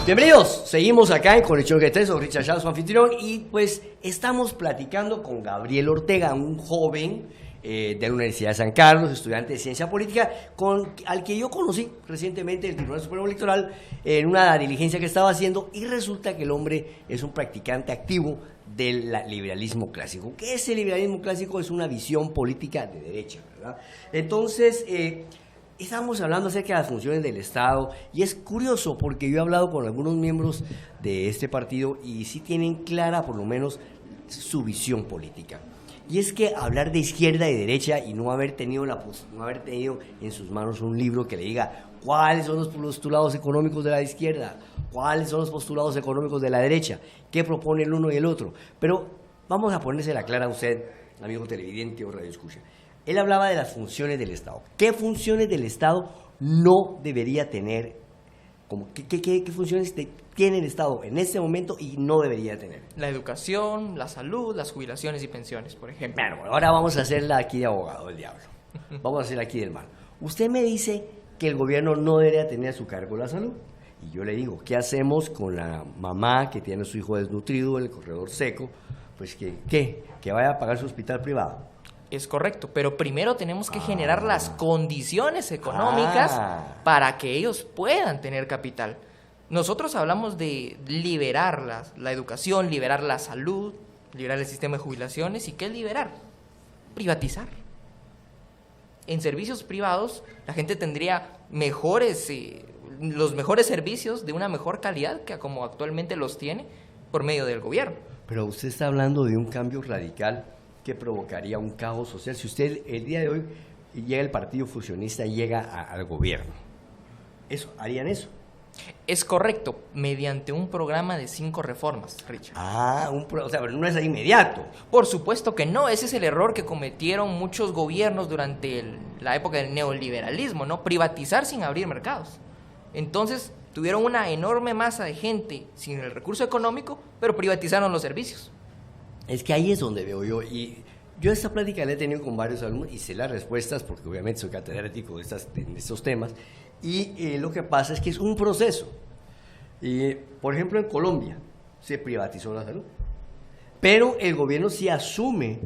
Bienvenidos, seguimos acá en Conexión GT, soy Richard Chávez, su anfitrión, y pues estamos platicando con Gabriel Ortega, un joven de la Universidad de San Carlos, estudiante de Ciencia Política, al que yo conocí recientemente en el Tribunal Supremo Electoral en una diligencia que estaba haciendo, y resulta que el hombre es un practicante activo del liberalismo clásico. ¿Qué es el liberalismo clásico? Es una visión política de derecha, ¿verdad? Entonces, estamos hablando acerca de las funciones del Estado, y es curioso porque yo he hablado con algunos miembros de este partido y sí tienen clara por lo menos su visión política. Y es que hablar de izquierda y derecha y no haber tenido en sus manos un libro que le diga cuáles son los postulados económicos de la izquierda, cuáles son los postulados económicos de la derecha, qué propone el uno y el otro. Pero vamos a ponérsela clara a usted, amigo televidente o radioescucha. Él hablaba de las funciones del Estado. ¿Qué funciones del Estado no debería tener? ¿Qué funciones tiene el Estado en este momento y no debería tener? La educación, la salud, las jubilaciones y pensiones, por ejemplo. Bueno, ahora vamos a hacerla aquí de abogado del diablo. Vamos a hacerla aquí del mal. Usted me dice que el gobierno no debería tener a su cargo la salud. Y yo le digo, ¿qué hacemos con la mamá que tiene a su hijo desnutrido en el corredor seco? Pues que vaya a pagar su hospital privado. Es correcto, pero primero tenemos que generar las condiciones económicas para que ellos puedan tener capital. Nosotros hablamos de liberar la educación, liberar la salud, liberar el sistema de jubilaciones. ¿Y qué es liberar? Privatizar. En servicios privados la gente tendría los mejores servicios de una mejor calidad que como actualmente los tiene por medio del gobierno. Pero usted está hablando de un cambio radical que provocaría un caos social. Si usted el día de hoy llega el partido fusionista y llega al gobierno, ¿harían eso? Es correcto, mediante un programa de 5 reformas, Richard. Pero no es inmediato. Por supuesto que no, ese es el error que cometieron muchos gobiernos durante la época del neoliberalismo, ¿no? Privatizar sin abrir mercados. Entonces, tuvieron una enorme masa de gente sin el recurso económico, pero privatizaron los servicios. Es que ahí es donde veo yo, y yo esta plática la he tenido con varios alumnos y sé las respuestas porque obviamente soy catedrático de estos temas, y lo que pasa es que es un proceso. Por ejemplo, en Colombia se privatizó la salud, pero el gobierno sí asume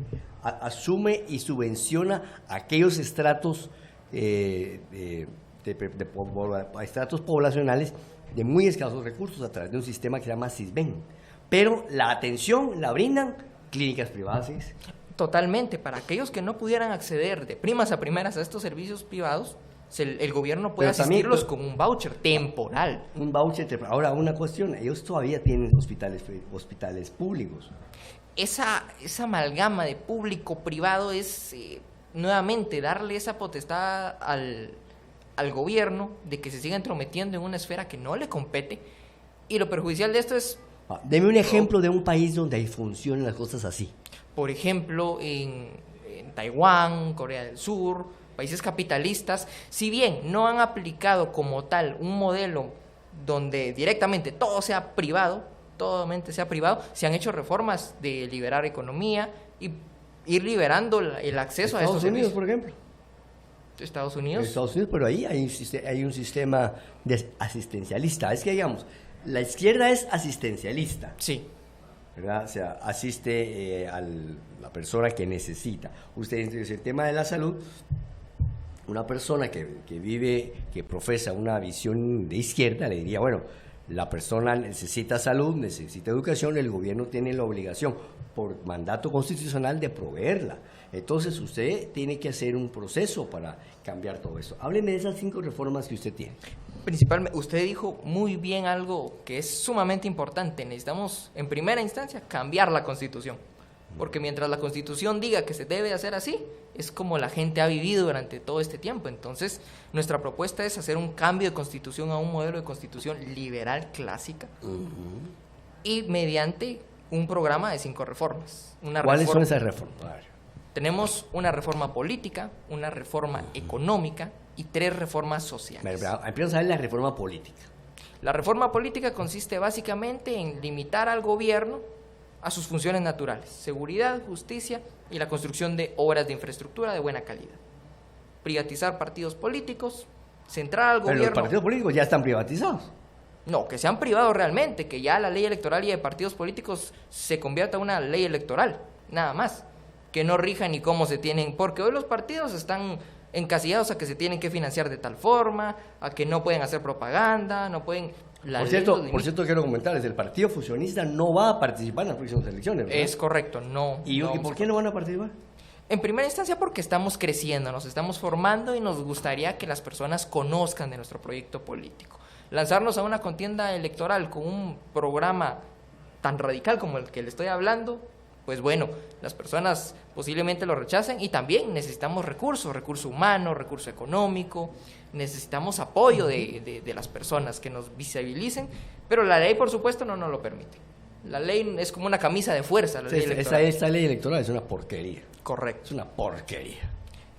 y subvenciona aquellos estratos, estratos poblacionales de muy escasos recursos a través de un sistema que se llama Sisbén. Pero la atención la brindan clínicas privadas. Totalmente. Para aquellos que no pudieran acceder de primas a primeras a estos servicios privados, el gobierno puede asistirlos con un voucher temporal. Un voucher temporal. Ahora, una cuestión, ellos todavía tienen hospitales públicos. Esa amalgama de público-privado es, nuevamente, darle esa potestad al gobierno de que se siga entrometiendo en una esfera que no le compete, y lo perjudicial de esto es... Deme un ejemplo de un país donde funcionan las cosas así. Por ejemplo, en Taiwán, Corea del Sur, países capitalistas, si bien no han aplicado como tal un modelo donde directamente todo sea privado, se han hecho reformas de liberar economía y ir liberando el acceso a estos servicios. Estados Unidos, por ejemplo. Estados Unidos, pero ahí hay un sistema asistencialista. Es que, digamos, la izquierda es asistencialista. Sí. ¿Verdad? O sea, asiste a la persona que necesita. Usted dice el tema de la salud. Una persona que profesa una visión de izquierda le diría, bueno, la persona necesita salud, necesita educación, el gobierno tiene la obligación por mandato constitucional de proveerla. Entonces usted tiene que hacer un proceso para cambiar todo eso. Hábleme de esas 5 reformas que usted tiene. Principalmente, usted dijo muy bien algo que es sumamente importante. Necesitamos, en primera instancia, cambiar la Constitución. Porque mientras la Constitución diga que se debe hacer así, es como la gente ha vivido durante todo este tiempo. Entonces, nuestra propuesta es hacer un cambio de Constitución a un modelo de Constitución liberal clásica, y mediante un programa de 5 reformas. ¿Cuáles son esas reformas? Tenemos una reforma política, una reforma económica y 3 reformas sociales. Empezamos a ver la reforma política. La reforma política consiste básicamente en limitar al gobierno a sus funciones naturales: seguridad, justicia y la construcción de obras de infraestructura de buena calidad. Privatizar partidos políticos, centrar al gobierno... Pero los partidos políticos ya están privatizados. No, que sean privados realmente, que ya la ley electoral y de partidos políticos se convierta en una ley electoral, nada más. Que no rija ni cómo se tienen, porque hoy los partidos están encasillados a que se tienen que financiar de tal forma, a que no pueden hacer propaganda, no pueden... Por cierto, quiero comentarles, el Partido Fusionista no va a participar en las próximas elecciones, ¿verdad? Es correcto, no. ¿Y por qué no van a participar? En primera instancia porque estamos creciendo, nos estamos formando y nos gustaría que las personas conozcan de nuestro proyecto político. Lanzarnos a una contienda electoral con un programa tan radical como el que le estoy hablando, pues bueno, las personas posiblemente lo rechacen y también necesitamos recurso humano, recurso económico, necesitamos apoyo de las personas que nos visibilicen, pero la ley por supuesto no nos lo permite. La ley es como una camisa de fuerza, la ley electoral. Esta ley electoral es una porquería. Correcto. Es una porquería.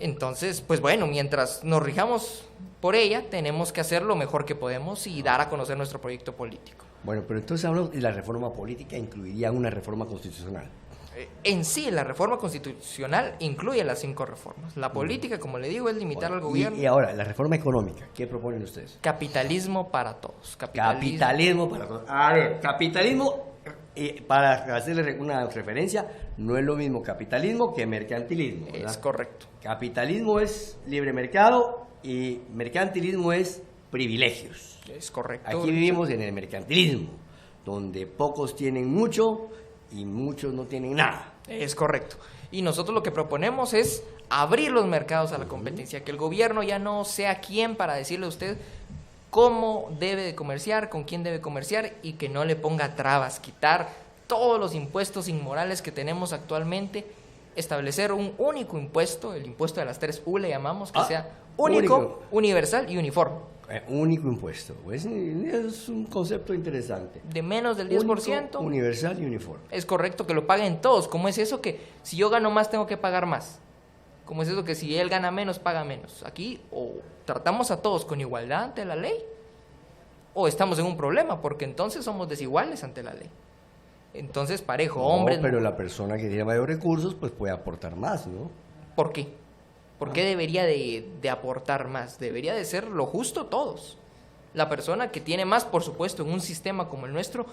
Entonces, pues bueno, mientras nos rijamos por ella, tenemos que hacer lo mejor que podemos y dar a conocer nuestro proyecto político. Bueno, pero entonces hablamos de la reforma política, incluiría una reforma constitucional. En sí, la reforma constitucional incluye las 5 reformas. La política, como le digo, es limitar al gobierno. Y ahora, la reforma económica, ¿qué proponen ustedes? Capitalismo para todos. Capitalismo para todos. A ver, capitalismo, para hacerle una referencia, no es lo mismo capitalismo que mercantilismo, ¿verdad? Es correcto. Capitalismo es libre mercado y mercantilismo es privilegios. Es correcto. Aquí vivimos en el mercantilismo, donde pocos tienen mucho y muchos no tienen nada. Es correcto. Y nosotros lo que proponemos es abrir los mercados a la competencia, que el gobierno ya no sea quien para decirle a usted cómo debe de comerciar, con quién debe comerciar y que no le ponga trabas, quitar todos los impuestos inmorales que tenemos actualmente, establecer un único impuesto, el impuesto de las 3 U le llamamos, que sea único, universal y uniforme. Único impuesto, pues, es un concepto interesante. De menos del 10%. Único, universal y uniforme. Es correcto que lo paguen todos. ¿Cómo es eso que si yo gano más tengo que pagar más? ¿Cómo es eso que si él gana menos paga menos? Aquí o tratamos a todos con igualdad ante la ley o estamos en un problema porque entonces somos desiguales ante la ley. Entonces parejo, hombres... pero la persona que tiene mayores recursos pues puede aportar más, ¿no? ¿Por qué? ¿Por qué debería de aportar más? Debería de ser lo justo todos. La persona que tiene más, por supuesto, en un sistema como el nuestro,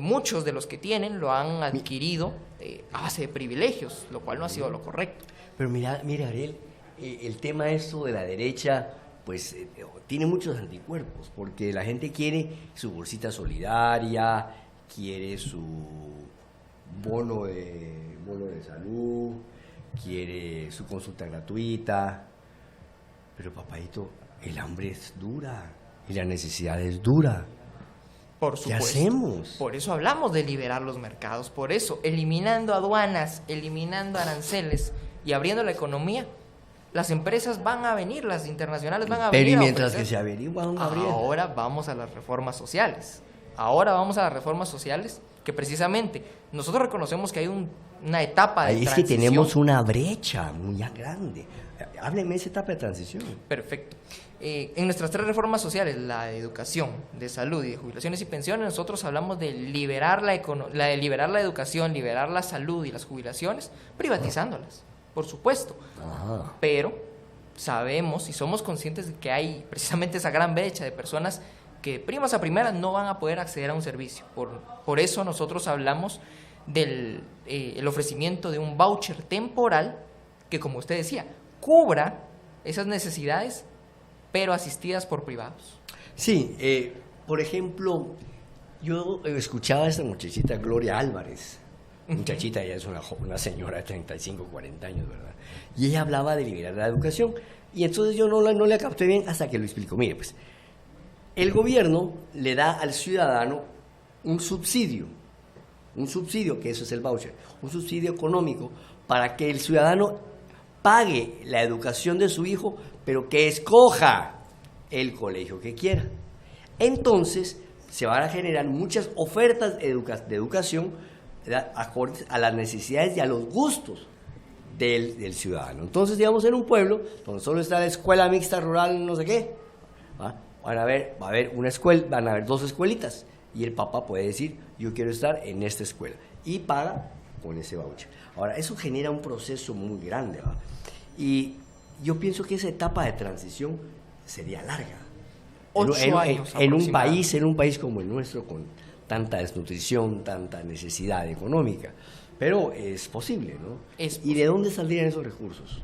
muchos de los que tienen lo han adquirido a base de privilegios, lo cual no ha sido lo correcto. Pero mira Ariel, el tema esto de la derecha, pues tiene muchos anticuerpos, porque la gente quiere su bolsita solidaria, quiere su bono de salud, quiere su consulta gratuita, pero papadito, el hambre es dura y la necesidad es dura. Por supuesto. ¿Qué hacemos? Por eso hablamos de liberar los mercados, por eso, eliminando aduanas, eliminando aranceles y abriendo la economía, las empresas van a venir, las internacionales van a venir. Pero y mientras que se averiguan, ahora vamos a las reformas sociales. Ahora vamos a las reformas sociales que precisamente nosotros reconocemos que hay una etapa de transición. Es que tenemos una brecha muy grande. Hábleme de esa etapa de transición. Perfecto. En nuestras 3 reformas sociales, la de educación, de salud y de jubilaciones y pensiones, nosotros hablamos de liberar la educación, liberar la salud y las jubilaciones, privatizándolas, por supuesto. Ajá. Pero sabemos y somos conscientes de que hay precisamente esa gran brecha de personas que primas a primeras no van a poder acceder a un servicio. Por eso nosotros hablamos del el ofrecimiento de un voucher temporal que, como usted decía, cubra esas necesidades, pero asistidas por privados. Sí, por ejemplo, yo escuchaba a esta muchachita Gloria Álvarez. Muchachita, ella es una señora de 35, 40 años, ¿verdad? Y ella hablaba de liberar la educación. Y entonces yo no la capté bien hasta que lo explico. Mire, pues, el gobierno le da al ciudadano un subsidio, que eso es el voucher, un subsidio económico para que el ciudadano pague la educación de su hijo, pero que escoja el colegio que quiera. Entonces, se van a generar muchas ofertas de educación, ¿verdad?, acordes a las necesidades y a los gustos del ciudadano. Entonces, digamos, en un pueblo donde solo está la escuela mixta rural, no sé qué, ¿va? Va a haber una escuela, van a haber 2 escuelitas y el papá puede decir, yo quiero estar en esta escuela y paga con ese voucher. Ahora, eso genera un proceso muy grande, ¿va? Y yo pienso que esa etapa de transición sería larga, 8 años en un aproximadamente. país como el nuestro, con tanta desnutrición, tanta necesidad económica. Pero es posible, ¿no? ¿Y de dónde saldrían esos recursos?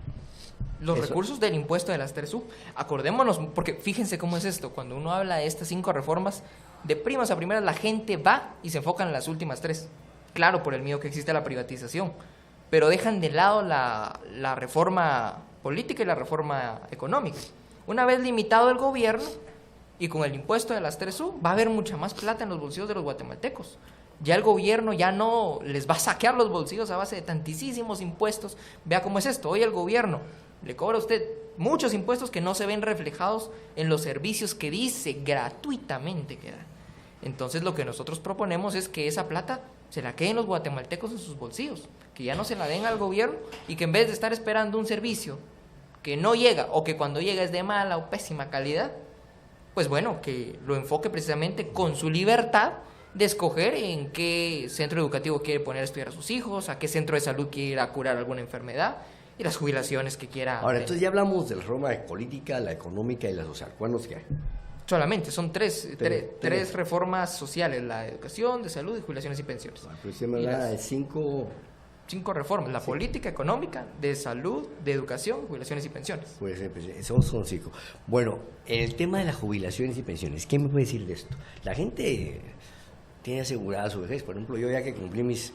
Los recursos del impuesto de las 3U. Acordémonos, porque fíjense cómo es esto. Cuando uno habla de estas 5 reformas, de primas a primeras la gente va y se enfoca en las últimas 3. Claro, por el miedo que existe a la privatización. Pero dejan de lado la reforma política y la reforma económica. Una vez limitado el gobierno y con el impuesto de las 3U, va a haber mucha más plata en los bolsillos de los guatemaltecos. Ya el gobierno ya no les va a saquear los bolsillos a base de tantísimos impuestos. Vea cómo es esto. Hoy el gobierno le cobra a usted muchos impuestos que no se ven reflejados en los servicios que dice gratuitamente que da. Entonces lo que nosotros proponemos es que esa plata se la queden los guatemaltecos en sus bolsillos, que ya no se la den al gobierno y que en vez de estar esperando un servicio que no llega o que cuando llega es de mala o pésima calidad, pues bueno, que lo enfoque precisamente con su libertad de escoger en qué centro educativo quiere poner a estudiar a sus hijos, a qué centro de salud quiere ir a curar alguna enfermedad y las jubilaciones que quiera. Ahora, entonces ya hablamos de la reforma política, la económica y la social. ¿Cuántos que hay? Solamente, son tres reformas sociales, la de educación, de salud y jubilaciones y pensiones. Pero usted me habla de 5 reformas, la política, económica, de salud, de educación, jubilaciones y pensiones. Esos son 5. Bueno, en el tema de las jubilaciones y pensiones, ¿qué me puede decir de esto? La gente tiene asegurada su vejez. Por ejemplo, yo ya que cumplí mis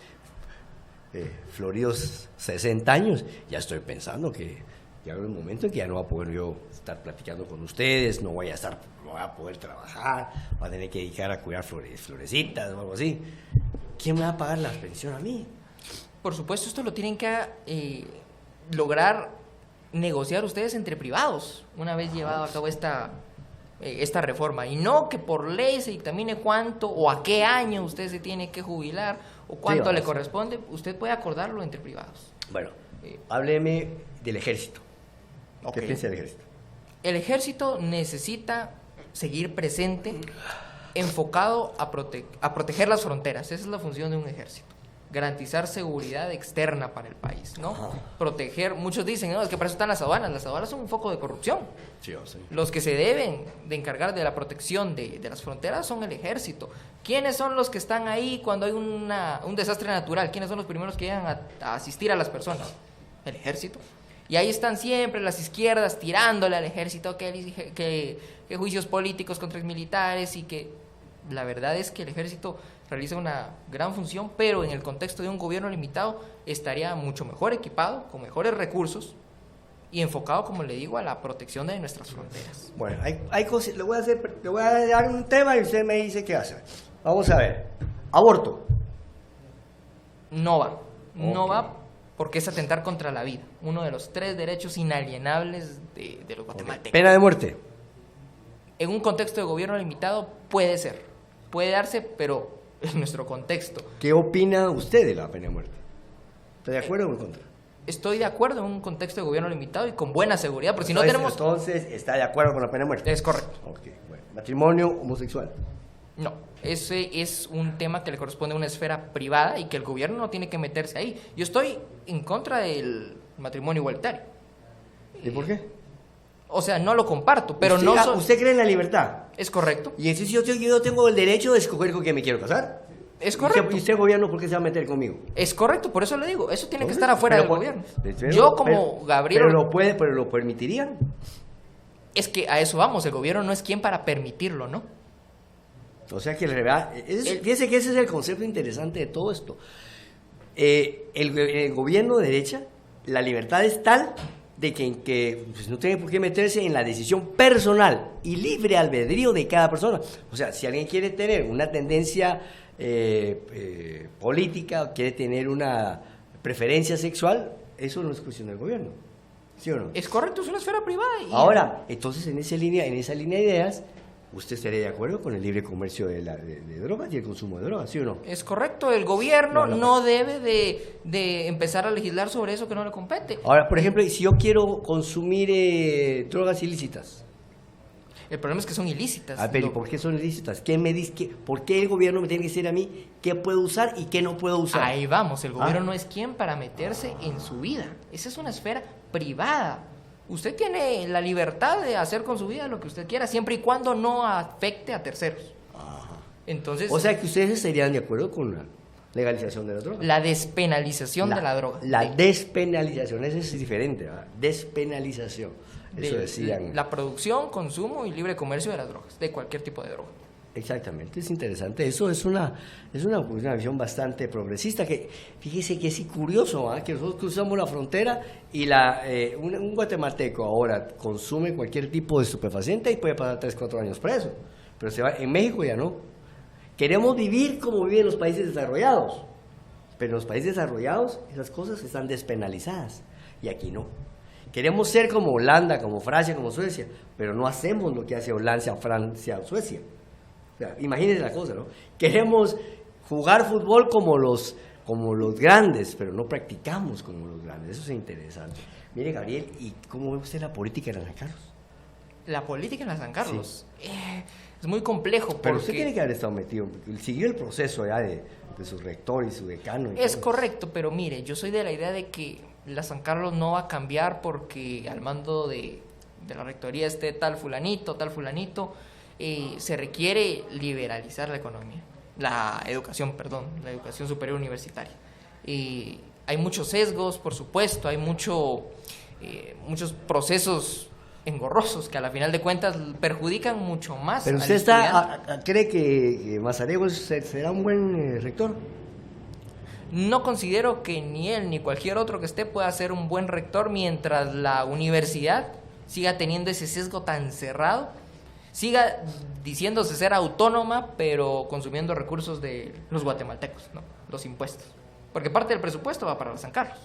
floridos 60 años, ya estoy pensando que ya habrá un momento en que ya no va a poder yo estar platicando con ustedes, no voy a poder trabajar, voy a tener que dedicar a cuidar florecitas o algo así. ¿Quién me va a pagar la pensión a mí? Por supuesto, esto lo tienen que lograr negociar ustedes entre privados, una vez llevado a cabo esta reforma, y no que por ley se dictamine cuánto o a qué año usted se tiene que jubilar o cuánto le corresponde. Usted puede acordarlo entre privados. Bueno, hábleme del ejército. ¿Qué piensa del ejército? El ejército necesita seguir presente, enfocado a proteger las fronteras. Esa es la función de un ejército. Garantizar seguridad externa para el país, ¿no? Ajá. Proteger, muchos dicen, no, es que para eso están las aduanas son un foco de corrupción. Sí. Los que se deben de encargar de la protección de las fronteras son el ejército. ¿Quiénes son los que están ahí cuando hay un desastre natural? ¿Quiénes son los primeros que llegan a asistir a las personas? El ejército. Y ahí están siempre las izquierdas tirándole al ejército que juicios políticos contra militares, y que la verdad es que el ejército realiza una gran función, pero en el contexto de un gobierno limitado estaría mucho mejor equipado, con mejores recursos y enfocado, como le digo, a la protección de nuestras fronteras. Bueno, hay cosas, le voy a dar un tema y usted me dice qué hace. Vamos a ver. Aborto. No va porque es atentar contra la vida, uno de los 3 derechos inalienables de los guatemaltecos. Pena de muerte. En un contexto de gobierno limitado puede darse, pero en nuestro contexto. ¿Qué opina usted de la pena de muerte? ¿Está de acuerdo o en contra? Estoy de acuerdo en un contexto de gobierno limitado y con buena seguridad, porque Entonces, ¿está de acuerdo con la pena de muerte? Es correcto. Okay, bueno. ¿Matrimonio homosexual? No, ese es un tema que le corresponde a una esfera privada y que el gobierno no tiene que meterse ahí. Yo estoy en contra del matrimonio igualitario. ¿Y por qué? O sea, no lo comparto, pero ¿Usted cree en la libertad? Es correcto. Y entonces yo tengo el derecho de escoger con quién me quiero casar. Es correcto. ¿Y usted gobierno por qué se va a meter conmigo? Es correcto, por eso le digo, eso tiene que estar afuera del gobierno. Gabriel... Pero lo permitirían. Es que a eso vamos, el gobierno no es quien para permitirlo, ¿no? O sea que fíjese que ese es el concepto interesante de todo esto. El gobierno de derecha, la libertad es tal de que pues, no tiene por qué meterse en la decisión personal y libre albedrío de cada persona. O sea, si alguien quiere tener una tendencia política, quiere tener una preferencia sexual, eso no es cuestión del gobierno. ¿Sí o no? Es correcto, es una esfera privada. Ahora, entonces en esa línea de ideas, ¿usted estaría de acuerdo con el libre comercio de drogas y el consumo de drogas, sí o no? Es correcto, el gobierno no debe de empezar a legislar sobre eso que no le compete. Ahora, por ejemplo, si yo quiero consumir drogas ilícitas. El problema es que son ilícitas. Pero ¿y por qué son ilícitas? ¿Qué me dice? ¿Por qué el gobierno me tiene que decir a mí qué puedo usar y qué no puedo usar? Ahí vamos, el gobierno no es quien para meterse en su vida. Esa es una esfera privada. Usted tiene la libertad de hacer con su vida lo que usted quiera, siempre y cuando no afecte a terceros. Ajá. Entonces, O sea que ustedes estarían de acuerdo con la legalización de la droga. la despenalización de la droga. La despenalización, eso es diferente, ¿verdad? Despenalización. Eso De decían. la producción, consumo y libre comercio de las drogas, de cualquier tipo de droga. Exactamente, es interesante. Eso es una visión bastante progresista. Que fíjese que es curioso, ¿ah? Que nosotros cruzamos la frontera y un guatemalteco ahora consume cualquier tipo de estupefaciente y puede pasar 3-4 años preso. Pero en México ya no. Queremos vivir como viven los países desarrollados, pero en los países desarrollados esas cosas están despenalizadas y aquí no. Queremos ser como Holanda, como Francia, como Suecia, pero no hacemos lo que hace Holanda, Francia o Suecia. O sea, imagínense la cosa, ¿no? Queremos jugar fútbol como los grandes, pero no practicamos como los grandes. Eso es interesante. Mire, Gabriel, ¿y cómo ve usted la política en San Carlos? La política en la San Carlos es muy complejo porque... Pero usted tiene que haber estado metido, porque siguió el proceso ya de su rector y su decano. Y es todo. correcto, pero mire, yo soy de la idea de que la San Carlos no va a cambiar porque al mando de la rectoría esté tal fulanito, se requiere liberalizar la economía, la educación superior universitaria. Hay muchos sesgos, por supuesto, hay muchos procesos engorrosos que a la final de cuentas perjudican mucho más. Pero usted cree que Mazariegos será un buen rector. No considero que ni él ni cualquier otro que esté pueda ser un buen rector mientras la universidad siga teniendo ese sesgo tan cerrado, siga diciéndose ser autónoma, pero consumiendo recursos de los guatemaltecos, ¿no? Los impuestos. Porque parte del presupuesto va para los San Carlos.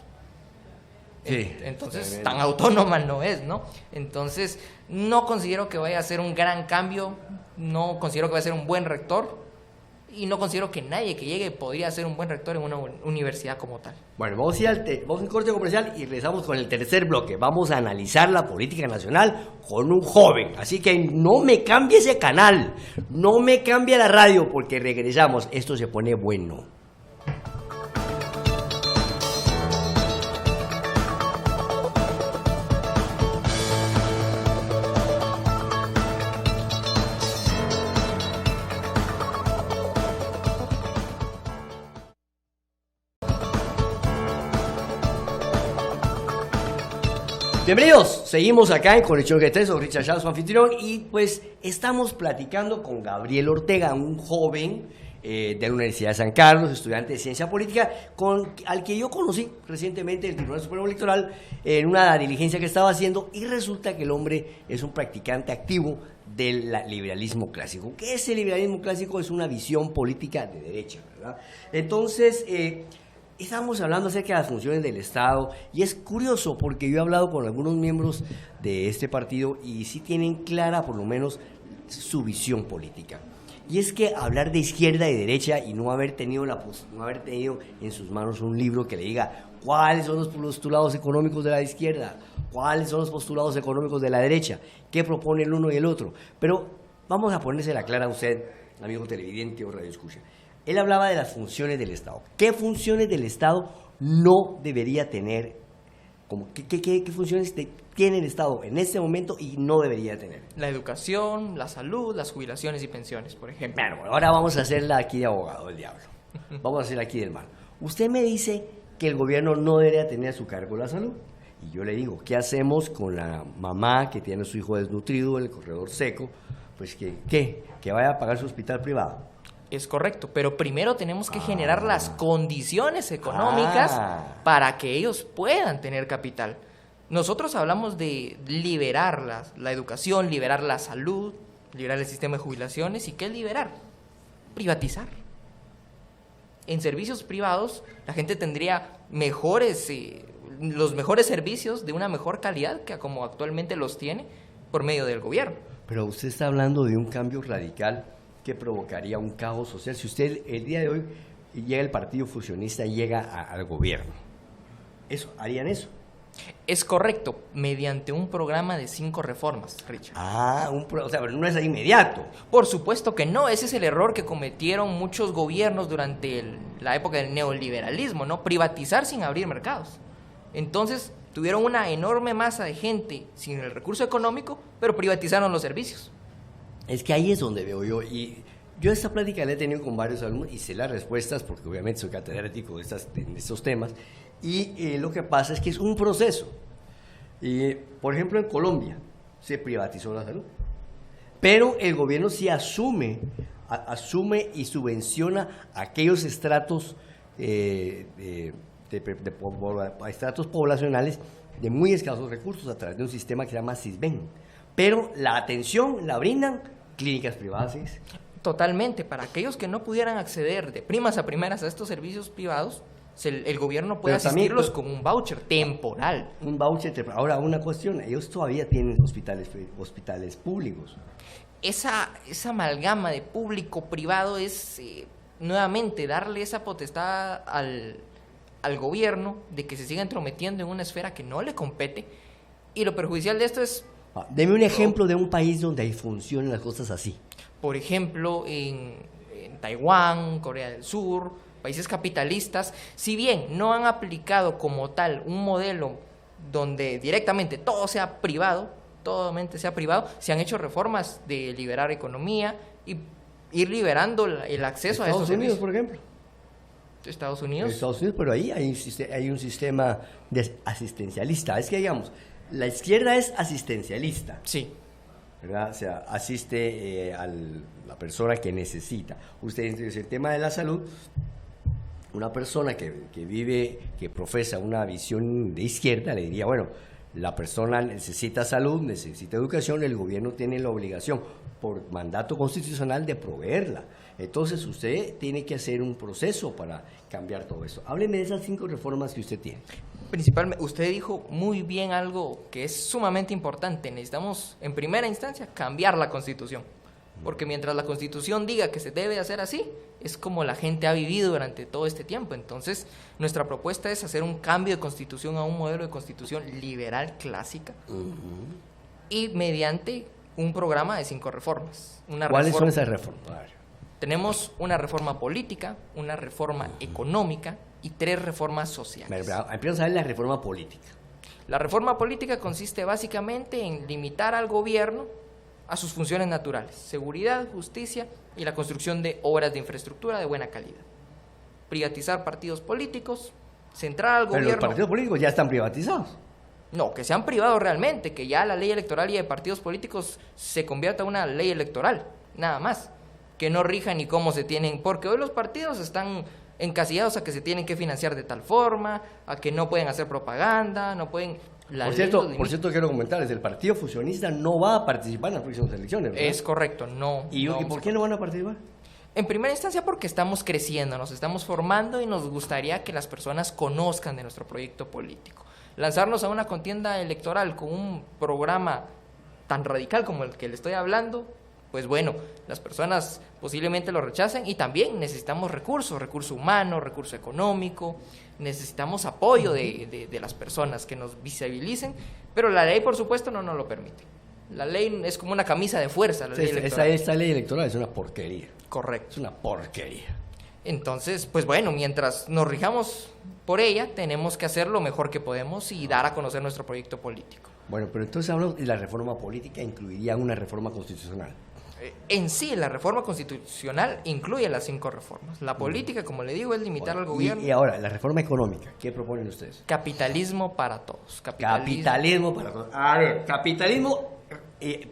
Sí, entonces, tan autónoma no es, ¿no? Entonces, no considero que vaya a ser un gran cambio, no considero que vaya a ser un buen rector, y no considero que nadie que llegue podría ser un buen rector en una universidad como tal. Bueno, vamos a ir vamos a un corte comercial y regresamos con el tercer bloque. Vamos a analizar la política nacional con un joven. Así que no me cambie ese canal, no me cambie la radio, porque regresamos. Esto se pone bueno. Bienvenidos, seguimos acá en Conexión GT, soy Richard Chávez, su anfitrión, y pues estamos platicando con Gabriel Ortega, un joven de la Universidad de San Carlos, estudiante de Ciencia Política, al que yo conocí recientemente en el Tribunal Supremo Electoral en una diligencia que estaba haciendo, y resulta que el hombre es un practicante activo del liberalismo clásico. ¿Qué es el liberalismo clásico? Es una visión política de derecha, ¿verdad? Entonces... estamos hablando acerca de las funciones del Estado y es curioso porque yo he hablado con algunos miembros de este partido y sí tienen clara por lo menos su visión política. Y es que hablar de izquierda y derecha y no haber tenido en sus manos un libro que le diga cuáles son los postulados económicos de la izquierda, cuáles son los postulados económicos de la derecha, qué propone el uno y el otro. Pero vamos a ponérsela clara a usted, amigo televidente o radioescucha. Él hablaba de las funciones del Estado. ¿Qué funciones del Estado no debería tener? ¿Qué funciones tiene el Estado en este momento y no debería tener? La educación, la salud, las jubilaciones y pensiones, por ejemplo. Bueno, ahora vamos a hacerla aquí de abogado del diablo. Vamos a hacerla aquí del mal. Usted me dice que el gobierno no debería tener a su cargo la salud. Y yo le digo, ¿qué hacemos con la mamá que tiene a su hijo desnutrido en el corredor seco? Pues que vaya a pagar su hospital privado. Es correcto, pero primero tenemos que generar las condiciones económicas para que ellos puedan tener capital. Nosotros hablamos de liberar la educación, liberar la salud, liberar el sistema de jubilaciones. ¿Y qué es liberar? Privatizar. En servicios privados la gente tendría los mejores servicios de una mejor calidad que como actualmente los tiene por medio del gobierno. Pero usted está hablando de un cambio radical que provocaría un caos social. Si usted el día de hoy llega el Partido Fusionista y llega al gobierno, ¿harían eso? Es correcto, mediante un programa de 5 reformas, Richard. Pero no es de inmediato. Por supuesto que no, ese es el error que cometieron muchos gobiernos durante la época del neoliberalismo, ¿no? Privatizar sin abrir mercados. Entonces, Tuvieron una enorme masa de gente sin el recurso económico, pero privatizaron los servicios. Es que ahí es donde veo yo, y yo esta plática la he tenido con varios alumnos y sé las respuestas porque obviamente soy catedrático de estos temas, y lo que pasa es que es un proceso. Por ejemplo, en Colombia se privatizó la salud, pero el gobierno sí asume y subvenciona aquellos estratos estratos poblacionales de muy escasos recursos a través de un sistema que se llama SISBEN. Pero la atención la brindan clínicas privadas. ¿Sí? Totalmente. Para aquellos que no pudieran acceder de primas a primeras a estos servicios privados, el gobierno puede asistirlos con un voucher temporal. Un voucher temporal. Ahora, una cuestión, ellos todavía tienen hospitales públicos. Esa amalgama de público-privado es, nuevamente, darle esa potestad al gobierno de que se siga entrometiendo en una esfera que no le compete, y lo perjudicial de esto es... Deme un ejemplo de un país donde ahí funcionan las cosas así. Por ejemplo, en Taiwán, Corea del Sur, países capitalistas, si bien no han aplicado como tal un modelo donde directamente todo sea privado, se han hecho reformas de liberar economía y ir liberando el acceso a esos servicios. Estados Unidos, por ejemplo. Estados Unidos, pero ahí hay un sistema asistencialista. Es que, digamos, la izquierda es asistencialista. Sí. ¿Verdad? O sea, asiste a la persona que necesita. Ustedes, el tema de la salud, una persona que profesa una visión de izquierda, le diría, bueno, la persona necesita salud, necesita educación, el gobierno tiene la obligación, por mandato constitucional, de proveerla. Entonces, usted tiene que hacer un proceso para cambiar todo eso. Hábleme de esas 5 reformas que usted tiene. Principalmente, usted dijo muy bien algo que es sumamente importante. Necesitamos, en primera instancia, cambiar la Constitución. Porque mientras la Constitución diga que se debe hacer así, es como la gente ha vivido durante todo este tiempo. Entonces, nuestra propuesta es hacer un cambio de Constitución a un modelo de Constitución liberal clásica, y mediante un programa de 5 reformas. ¿Cuáles son esas reformas? Tenemos una reforma política, una reforma económica y 3 reformas sociales. Empiezo a ver la reforma política. La reforma política consiste básicamente en limitar al gobierno a sus funciones naturales: seguridad, justicia y la construcción de obras de infraestructura de buena calidad. Privatizar partidos políticos, centrar al gobierno... Pero los partidos políticos ya están privatizados. No, que sean privados realmente, que ya la ley electoral y de partidos políticos se convierta en una ley electoral, nada más. Que no rija ni cómo se tienen, porque hoy los partidos están encasillados a que se tienen que financiar de tal forma, a que no pueden hacer propaganda, no pueden... Por cierto, quiero comentarles, el Partido Fusionista no va a participar en las próximas elecciones, ¿verdad? Es correcto, no. ¿Y por qué no van a participar? En primera instancia porque estamos creciendo, nos estamos formando y nos gustaría que las personas conozcan de nuestro proyecto político. Lanzarnos a una contienda electoral con un programa tan radical como el que le estoy hablando, pues bueno, las personas posiblemente lo rechacen, y también necesitamos recurso humano, recurso económico, necesitamos apoyo de las personas que nos visibilicen, pero la ley, por supuesto, no nos lo permite. La ley es como una camisa de fuerza, la ley electoral. Esta ley electoral es una porquería. Correcto. Es una porquería. Entonces, pues bueno, mientras nos rijamos por ella, tenemos que hacer lo mejor que podemos y dar a conocer nuestro proyecto político. Bueno, pero entonces hablamos de la reforma política, incluiría una reforma constitucional. En sí, la reforma constitucional incluye las 5 reformas. La política, como le digo, es limitar al gobierno. Y ahora, la reforma económica, ¿qué proponen ustedes? Capitalismo para todos. Capitalismo para todos. A ver, capitalismo,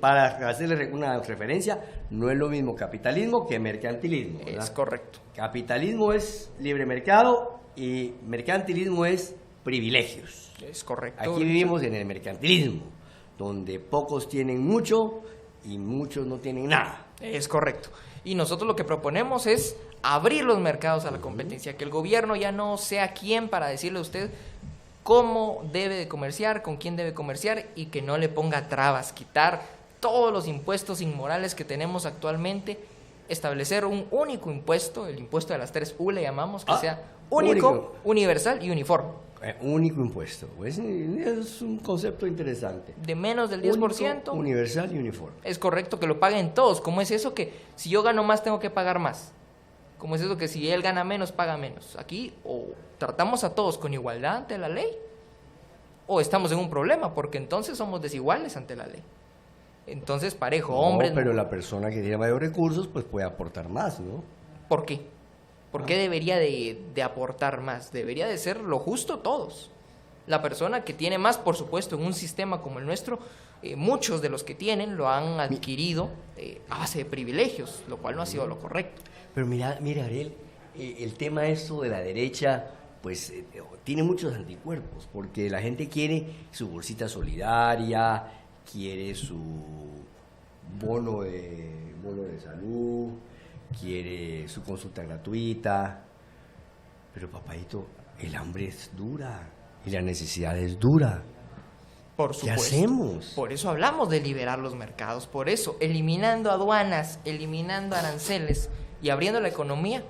para hacerle una referencia, no es lo mismo capitalismo que mercantilismo, ¿verdad? Es correcto. Capitalismo es libre mercado y mercantilismo es privilegios. Es correcto. Aquí vivimos en el mercantilismo, donde pocos tienen mucho y muchos no tienen nada. Es correcto. Y nosotros lo que proponemos es abrir los mercados a la competencia, que el gobierno ya no sea quien para decirle a usted cómo debe de comerciar, con quién debe comerciar, y que no le ponga trabas, quitar todos los impuestos inmorales que tenemos actualmente, establecer un único impuesto, el impuesto de las 3 U le llamamos, que sea único, universal y uniforme. Único impuesto, pues, es un concepto interesante. De menos del 10%. Único, universal y uniforme. Es correcto, que lo paguen todos. ¿Cómo es eso que si yo gano más tengo que pagar más? ¿Cómo es eso que si él gana menos paga menos? Aquí o tratamos a todos con igualdad ante la ley, o estamos en un problema, porque entonces somos desiguales ante la ley. Entonces, parejo, No, hombres... pero la persona que tiene mayor recursos, pues puede aportar más, ¿no? ¿Por qué? ¿Por qué debería de aportar más? Debería de ser lo justo todos. La persona que tiene más, por supuesto, en un sistema como el nuestro, muchos de los que tienen lo han adquirido a base de privilegios, lo cual no ha sido lo correcto. Pero mira, Ariel, el tema esto de la derecha, pues tiene muchos anticuerpos, porque la gente quiere su bolsita solidaria, quiere su bono de salud, quiere su consulta gratuita, pero papadito, el hambre es dura y la necesidad es dura. Por ¿Qué supuesto. hacemos? Por eso hablamos de liberar los mercados, por eso, eliminando aduanas, eliminando aranceles y abriendo la economía,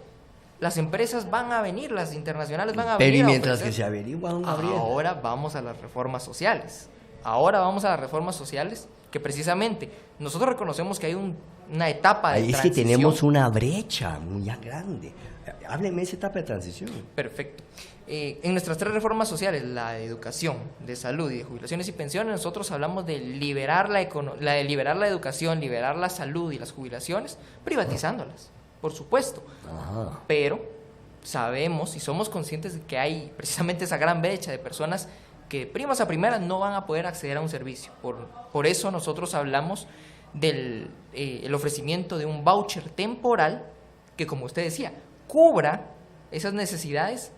las empresas van a venir, las internacionales van a Pero venir. y a mientras que ofrecer. se averiguan, Gabriel. Ahora vamos a las reformas sociales. Ahora vamos a las reformas sociales que precisamente nosotros reconocemos que hay una etapa de Ahí es que transición. tenemos una brecha muy grande. Hábleme de esa etapa de transición. Perfecto. En nuestras 3 reformas sociales, la de educación, de salud y de jubilaciones y pensiones, nosotros hablamos de liberar liberar la educación, liberar la salud y las jubilaciones, privatizándolas, por supuesto. Ajá. Pero sabemos y somos conscientes de que hay precisamente esa gran brecha de personas que primas a primeras no van a poder acceder a un servicio. Por eso nosotros hablamos del el ofrecimiento de un voucher temporal que, como usted decía, cubra esas necesidades,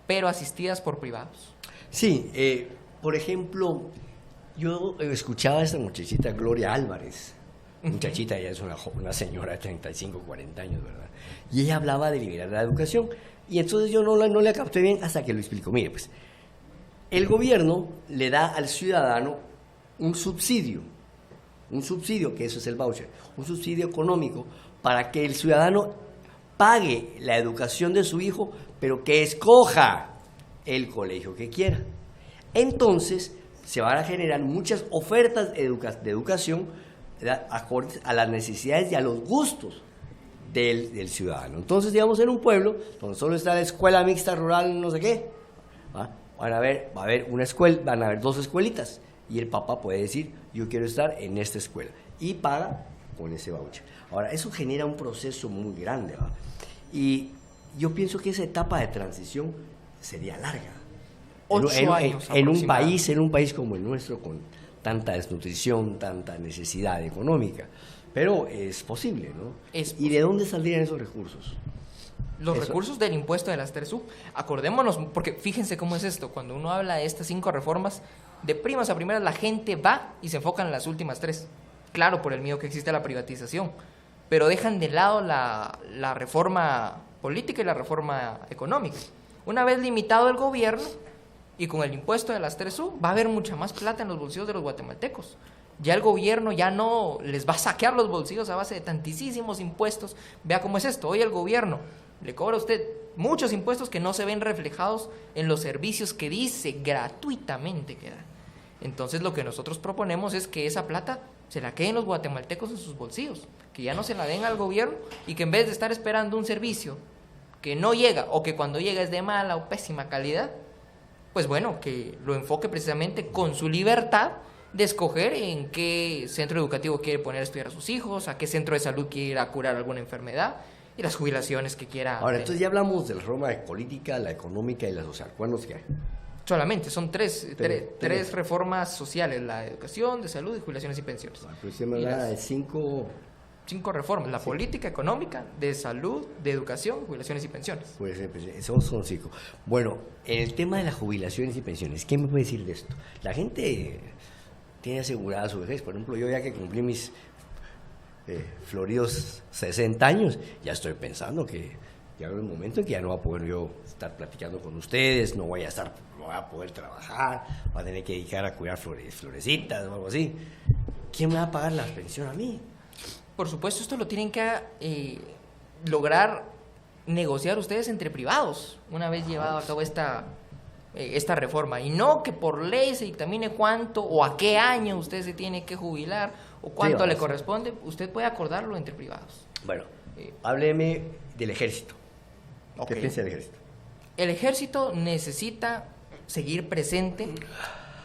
pero asistidas por privados. Sí, por ejemplo, yo escuchaba a esta muchachita Gloria Álvarez. Muchachita, ella es una señora de 35, 40 años, ¿verdad? Y ella hablaba de liberar la educación. Y entonces yo no la capté bien hasta que lo explicó. Mire, pues, el gobierno le da al ciudadano un subsidio, que eso es el voucher, un subsidio económico para que el ciudadano pague la educación de su hijo, pero que escoja el colegio que quiera. Entonces, se van a generar muchas ofertas de educación, ¿verdad?, acordes a las necesidades y a los gustos del ciudadano. Entonces, digamos, en un pueblo donde solo está la escuela mixta rural, no sé qué, ¿va? Van a haber una escuela, van a haber 2 escuelitas, y el papá puede decir, yo quiero estar en esta escuela, y paga con ese voucher. Ahora, eso genera un proceso muy grande, ¿va? Y yo pienso que esa etapa de transición sería larga. 8 años en un país como el nuestro, con tanta desnutrición, tanta necesidad económica. Pero es posible, ¿no? ¿Y de dónde saldrían esos recursos? Los recursos del impuesto de las 3U. Acordémonos, porque fíjense cómo es esto. Cuando uno habla de estas 5 reformas, de primas a primeras la gente va y se enfoca en las últimas 3. Claro, por el miedo que existe a la privatización. Pero dejan de lado la reforma política y la reforma económica. Una vez limitado el gobierno y con el impuesto de las 3U, va a haber mucha más plata en los bolsillos de los guatemaltecos. Ya el gobierno ya no les va a saquear los bolsillos a base de tantísimos impuestos. Vea cómo es esto. Hoy el gobierno le cobra a usted muchos impuestos que no se ven reflejados en los servicios que dice gratuitamente que da. Entonces lo que nosotros proponemos es que esa plata se la queden los guatemaltecos en sus bolsillos, que ya no se la den al gobierno y que en vez de estar esperando un servicio que no llega o que cuando llega es de mala o pésima calidad, pues bueno, que lo enfoque precisamente con su libertad de escoger en qué centro educativo quiere poner a estudiar a sus hijos, a qué centro de salud quiere ir a curar alguna enfermedad y las jubilaciones que quiera. Ahora, entonces ya hablamos de la reforma política, la económica y la social. ¿Cuántos que hay? Solamente, son tres reformas sociales, la de educación, de salud, de jubilaciones y pensiones. Pero usted me habla de 5... 5 reformas, la política, económica, de salud, de educación, jubilaciones y pensiones. Pues esos son 5. Bueno, en el tema de las jubilaciones y pensiones, ¿qué me puede decir de esto? La gente tiene asegurada su vejez. Por ejemplo, yo ya que cumplí mis floridos 60 años, ya estoy pensando que ya habrá un momento en que ya no va a poder yo estar platicando con ustedes, no voy a poder trabajar, voy a tener que dedicar a cuidar florecitas o algo así. ¿Quién me va a pagar la pensión a mí? Por supuesto, esto lo tienen que lograr negociar ustedes entre privados, una vez llevado a cabo esta reforma, y no que por ley se dictamine cuánto o a qué año usted se tiene que jubilar o cuánto le corresponde. Usted puede acordarlo entre privados. Bueno, hábleme del ejército. ¿Qué piensa del ejército? El ejército necesita seguir presente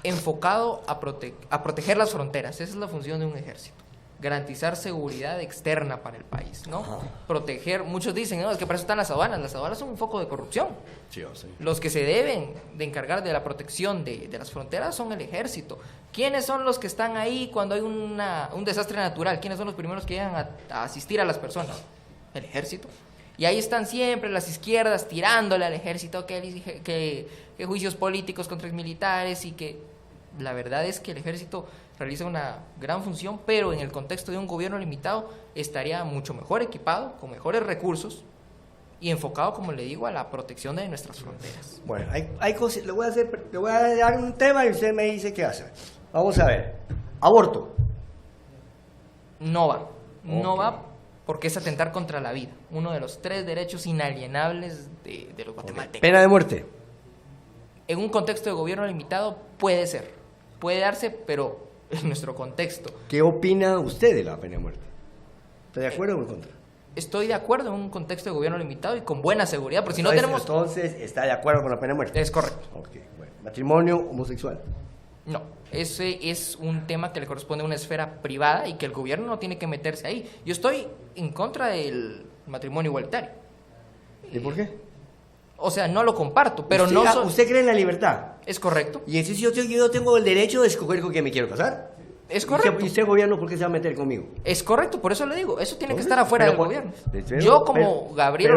enfocado a proteger las fronteras. Esa es la función de un ejército. Garantizar seguridad externa para el país, ¿no? Ajá. Proteger, muchos dicen, no, es que para eso están las aduanas son un foco de corrupción. Sí, yo sé. Los que se deben de encargar de la protección de las fronteras son el ejército. ¿Quiénes son los que están ahí cuando hay un desastre natural? ¿Quiénes son los primeros que llegan a asistir a las personas? El ejército. Y ahí están siempre las izquierdas tirándole al ejército que juicios políticos contra militares y que la verdad es que el ejército realiza una gran función, pero en el contexto de un gobierno limitado estaría mucho mejor equipado, con mejores recursos y enfocado, como le digo, a la protección de nuestras fronteras. Bueno, hay cosas, le voy a dar un tema y usted me dice qué hacer. Vamos a ver. Aborto. No va, no Ok. va porque es atentar contra la vida, uno de los 3 derechos inalienables de los guatemaltecos. Pena de muerte. En un contexto de gobierno limitado puede ser, puede darse, pero en nuestro contexto. ¿Qué opina usted de la pena de muerte? ¿Está de acuerdo o en contra? Estoy de acuerdo en un contexto de gobierno limitado y con buena seguridad, porque si no tenemos... Entonces, ¿está de acuerdo con la pena de muerte? Es correcto. Ok, bueno. Matrimonio homosexual. No, ese es un tema que le corresponde a una esfera privada y que el gobierno no tiene que meterse ahí. Yo estoy en contra del matrimonio igualitario. ¿Y por qué? O sea, no lo comparto, pero usted, no... ¿Usted cree en la libertad? Es correcto, Y entonces yo tengo el derecho de escoger con quién me quiero casar. es correcto. ¿Y usted gobierno por qué se va a meter conmigo? Es correcto, por eso le digo, eso tiene que Entonces, estar afuera pero del por- gobierno. pero- Yo como Gabriel...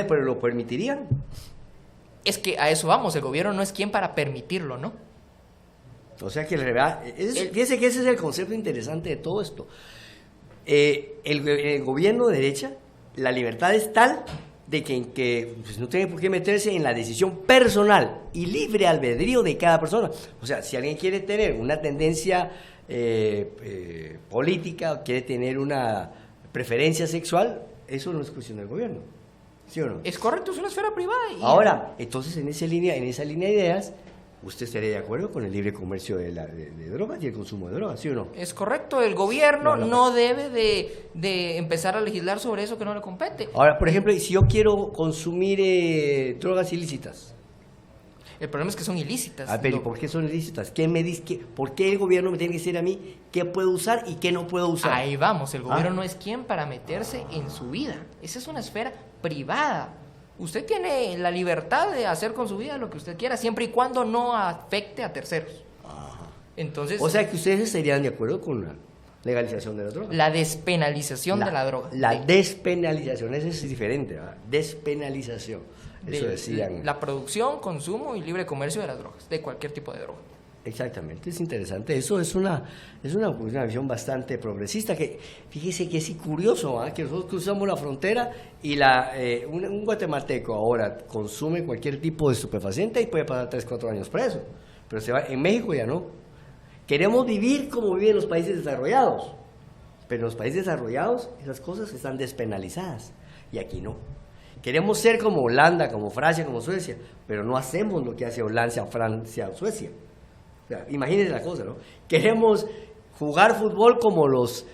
Pero lo permitirían. Es que a eso vamos, el gobierno no es quien para permitirlo, ¿no? O sea que fíjese que ese es el concepto interesante de todo esto. El gobierno de derecha, la libertad es tal de que pues, no tiene por qué meterse en la decisión personal y libre albedrío de cada persona. O sea, si alguien quiere tener una tendencia política, quiere tener una preferencia sexual, eso no es cuestión del gobierno. ¿Sí o no? Es correcto, es una esfera privada. Ahora, entonces en esa línea de ideas, ¿usted estaría de acuerdo con el libre comercio de drogas y el consumo de drogas, sí o no? Es correcto, el gobierno No, no debe de empezar a legislar sobre eso que no le compete. Ahora, por ejemplo, si yo quiero consumir drogas ilícitas, El problema es que son ilícitas. a ver, ¿y Lo- por qué son ilícitas? ¿Qué me dice? ¿Por qué el gobierno me tiene que decir a mí qué puedo usar y qué no puedo usar? Ahí vamos, el gobierno Ah. no es quien para meterse en su vida. Esa es una esfera privada. Usted tiene la libertad de hacer con su vida lo que usted quiera, siempre y cuando no afecte a terceros. Entonces, O sea que ustedes estarían de acuerdo con la legalización de las drogas. la despenalización de la droga. La De- despenalización, eso es diferente, ¿verdad? Despenalización. Eso de decían. la producción, consumo y libre comercio de las drogas, de cualquier tipo de droga. Exactamente, es interesante. Eso es una visión bastante progresista. Que fíjese que es curioso, ¿ah? Que nosotros cruzamos la frontera y un guatemalteco ahora consume cualquier tipo de estupefaciente y puede pasar 3, 4 años preso. Pero en México ya no. Queremos vivir como viven los países desarrollados. Pero en los países desarrollados esas cosas están despenalizadas y aquí no. Queremos ser como Holanda, como Francia, como Suecia, pero no hacemos lo que hace Holanda, Francia o Suecia. O sea, imagínense la cosa, ¿no? Queremos jugar fútbol como los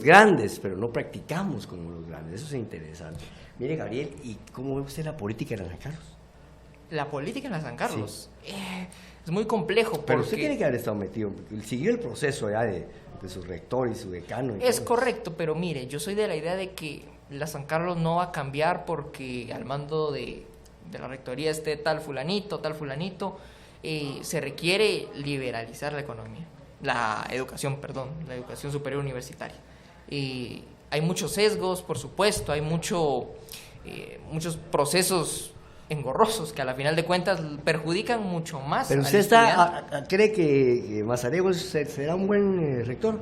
grandes, pero no practicamos como los grandes. Eso es interesante. Mire, Gabriel, ¿y cómo ve usted la política en San Carlos? La política en la San Carlos es muy complejo Pero usted porque tiene que haber estado metido, porque siguió el proceso ya de su rector y su decano. Y es todo. correcto, pero mire, yo soy de la idea de que la San Carlos no va a cambiar porque al mando de la rectoría esté tal fulanito, se requiere liberalizar la economía, la educación superior universitaria. Hay muchos sesgos, por supuesto, hay muchos procesos engorrosos que a la final de cuentas perjudican mucho más. Pero al usted estudiante. cree que Mazariegos será un buen rector.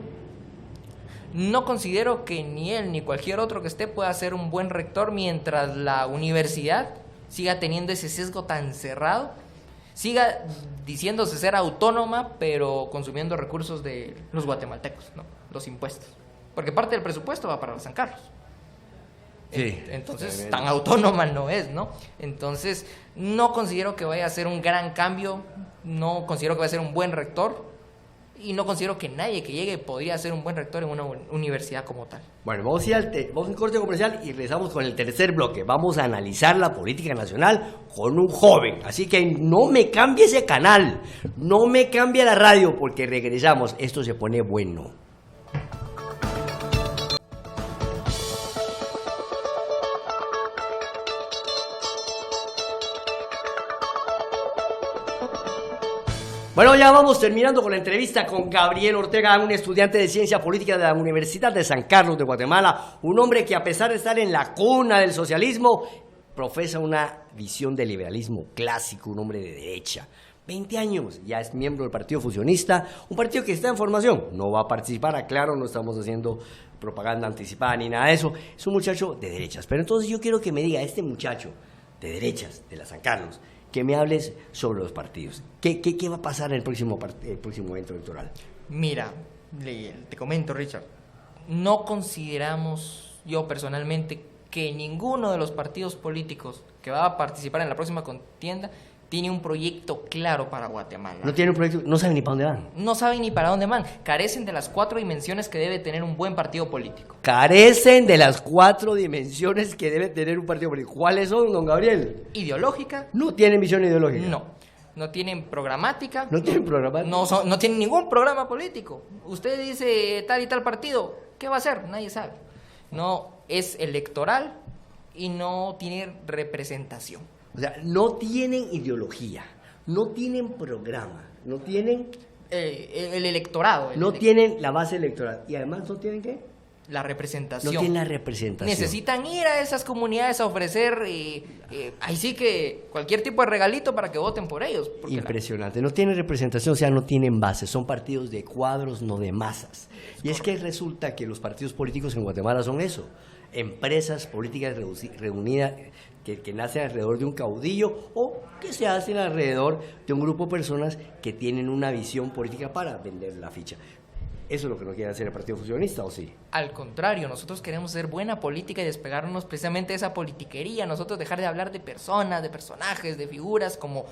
No considero que ni él ni cualquier otro que esté pueda ser un buen rector mientras la universidad siga teniendo ese sesgo tan cerrado, siga diciéndose ser autónoma, pero consumiendo recursos de los guatemaltecos, ¿no? Los impuestos. Porque parte del presupuesto va para los San Carlos. Sí, Entonces, tremendo. tan autónoma no es, ¿no? Entonces, no considero que vaya a ser un gran cambio, no considero que vaya a ser un buen rector, y no considero que nadie que llegue podría ser un buen rector en una universidad como tal. Bueno, vamos a ir vamos a un corte comercial y regresamos con el tercer bloque. Vamos a analizar la política nacional con un joven. Así que no me cambie ese canal, no me cambie la radio, porque regresamos. Esto se pone bueno. Bueno, ya vamos terminando con la entrevista con Gabriel Ortega, un estudiante de Ciencia Política de la Universidad de San Carlos de Guatemala, un hombre que a pesar de estar en la cuna del socialismo, profesa una visión del liberalismo clásico, un hombre de derecha. 20 años, ya es miembro del Partido Fusionista, un partido que está en formación, no va a participar, aclaro, no estamos haciendo propaganda anticipada ni nada de eso, es un muchacho de derechas. Pero entonces yo quiero que me diga, este muchacho de derechas, de la San Carlos, que me hables sobre los partidos. ¿Qué va a pasar en el próximo evento electoral? Mira, te comento, Richard, no consideramos, yo personalmente, que ninguno de los partidos políticos que va a participar en la próxima contienda tiene un proyecto claro para Guatemala. No tiene un proyecto, no saben ni para dónde van. No saben ni para dónde van, carecen de las 4 dimensiones que debe tener un buen partido político. Carecen de las 4 dimensiones que debe tener un partido político. ¿Cuáles son, don Gabriel? Ideológica. No tienen visión ideológica. No tienen programática. No tienen programática. No tienen ningún programa político. Usted dice tal y tal partido, ¿qué va a hacer? Nadie sabe. No es electoral y no tiene representación. O sea, no tienen ideología, no tienen programa, no tienen... el electorado. Tienen la base electoral. Y además, ¿no tienen qué? La representación. No tienen la representación. Necesitan ir a esas comunidades a ofrecer, ahí sí que cualquier tipo de regalito para que voten por ellos. Impresionante. No tienen representación, o sea, no tienen base. Son partidos de cuadros, no de masas. Y es que resulta que los partidos políticos en Guatemala son eso. Empresas políticas reunidas que nacen alrededor de un caudillo o que se hacen alrededor de un grupo de personas que tienen una visión política para vender la ficha. ¿Eso es lo que no quiere hacer el Partido Fusionista o sí? Al contrario, nosotros queremos hacer buena política y despegarnos precisamente de esa politiquería. Nosotros dejar de hablar de personas, de personajes, de figuras como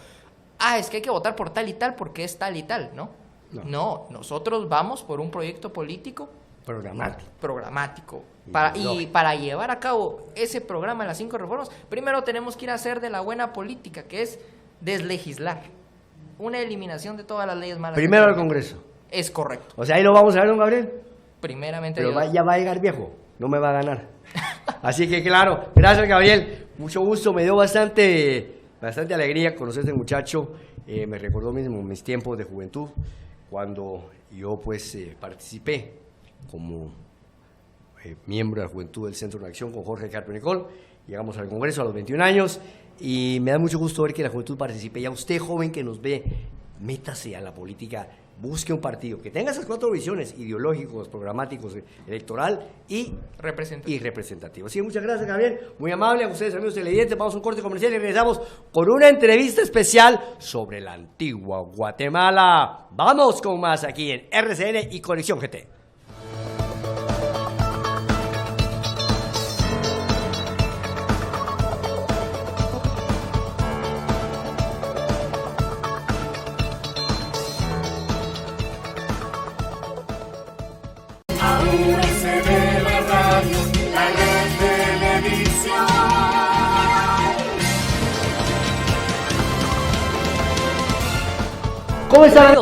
es que hay que votar por tal y tal porque es tal y tal, ¿no? No, nosotros vamos por un proyecto político programático. Para llevar a cabo ese programa de las 5 reformas, primero tenemos que ir a hacer de la buena política, que es deslegislar. Una eliminación de todas las leyes malas. Primero al Congreso. Es correcto. O sea, ahí lo vamos a ver, don Gabriel. Primeramente. Pero ya va a llegar viejo, no me va a ganar. Así que claro, gracias Gabriel, mucho gusto, me dio bastante alegría conocer a este muchacho. Me recordó mismo mis tiempos de juventud, cuando yo pues participé como miembro de la Juventud del Centro de Acción con Jorge Carpio Nicol. Llegamos al Congreso a los 21 años y me da mucho gusto ver que la juventud participe. Y a usted, joven que nos ve, métase a la política, busque un partido que tenga esas 4 visiones, ideológicos, programáticos, electoral y representativo. Así que muchas gracias, Gabriel, muy amable a ustedes, amigos televidentes. Vamos a un corte comercial y regresamos con una entrevista especial sobre la antigua Guatemala. Vamos con más aquí en RCN y Conexión GT. ¿Cómo están?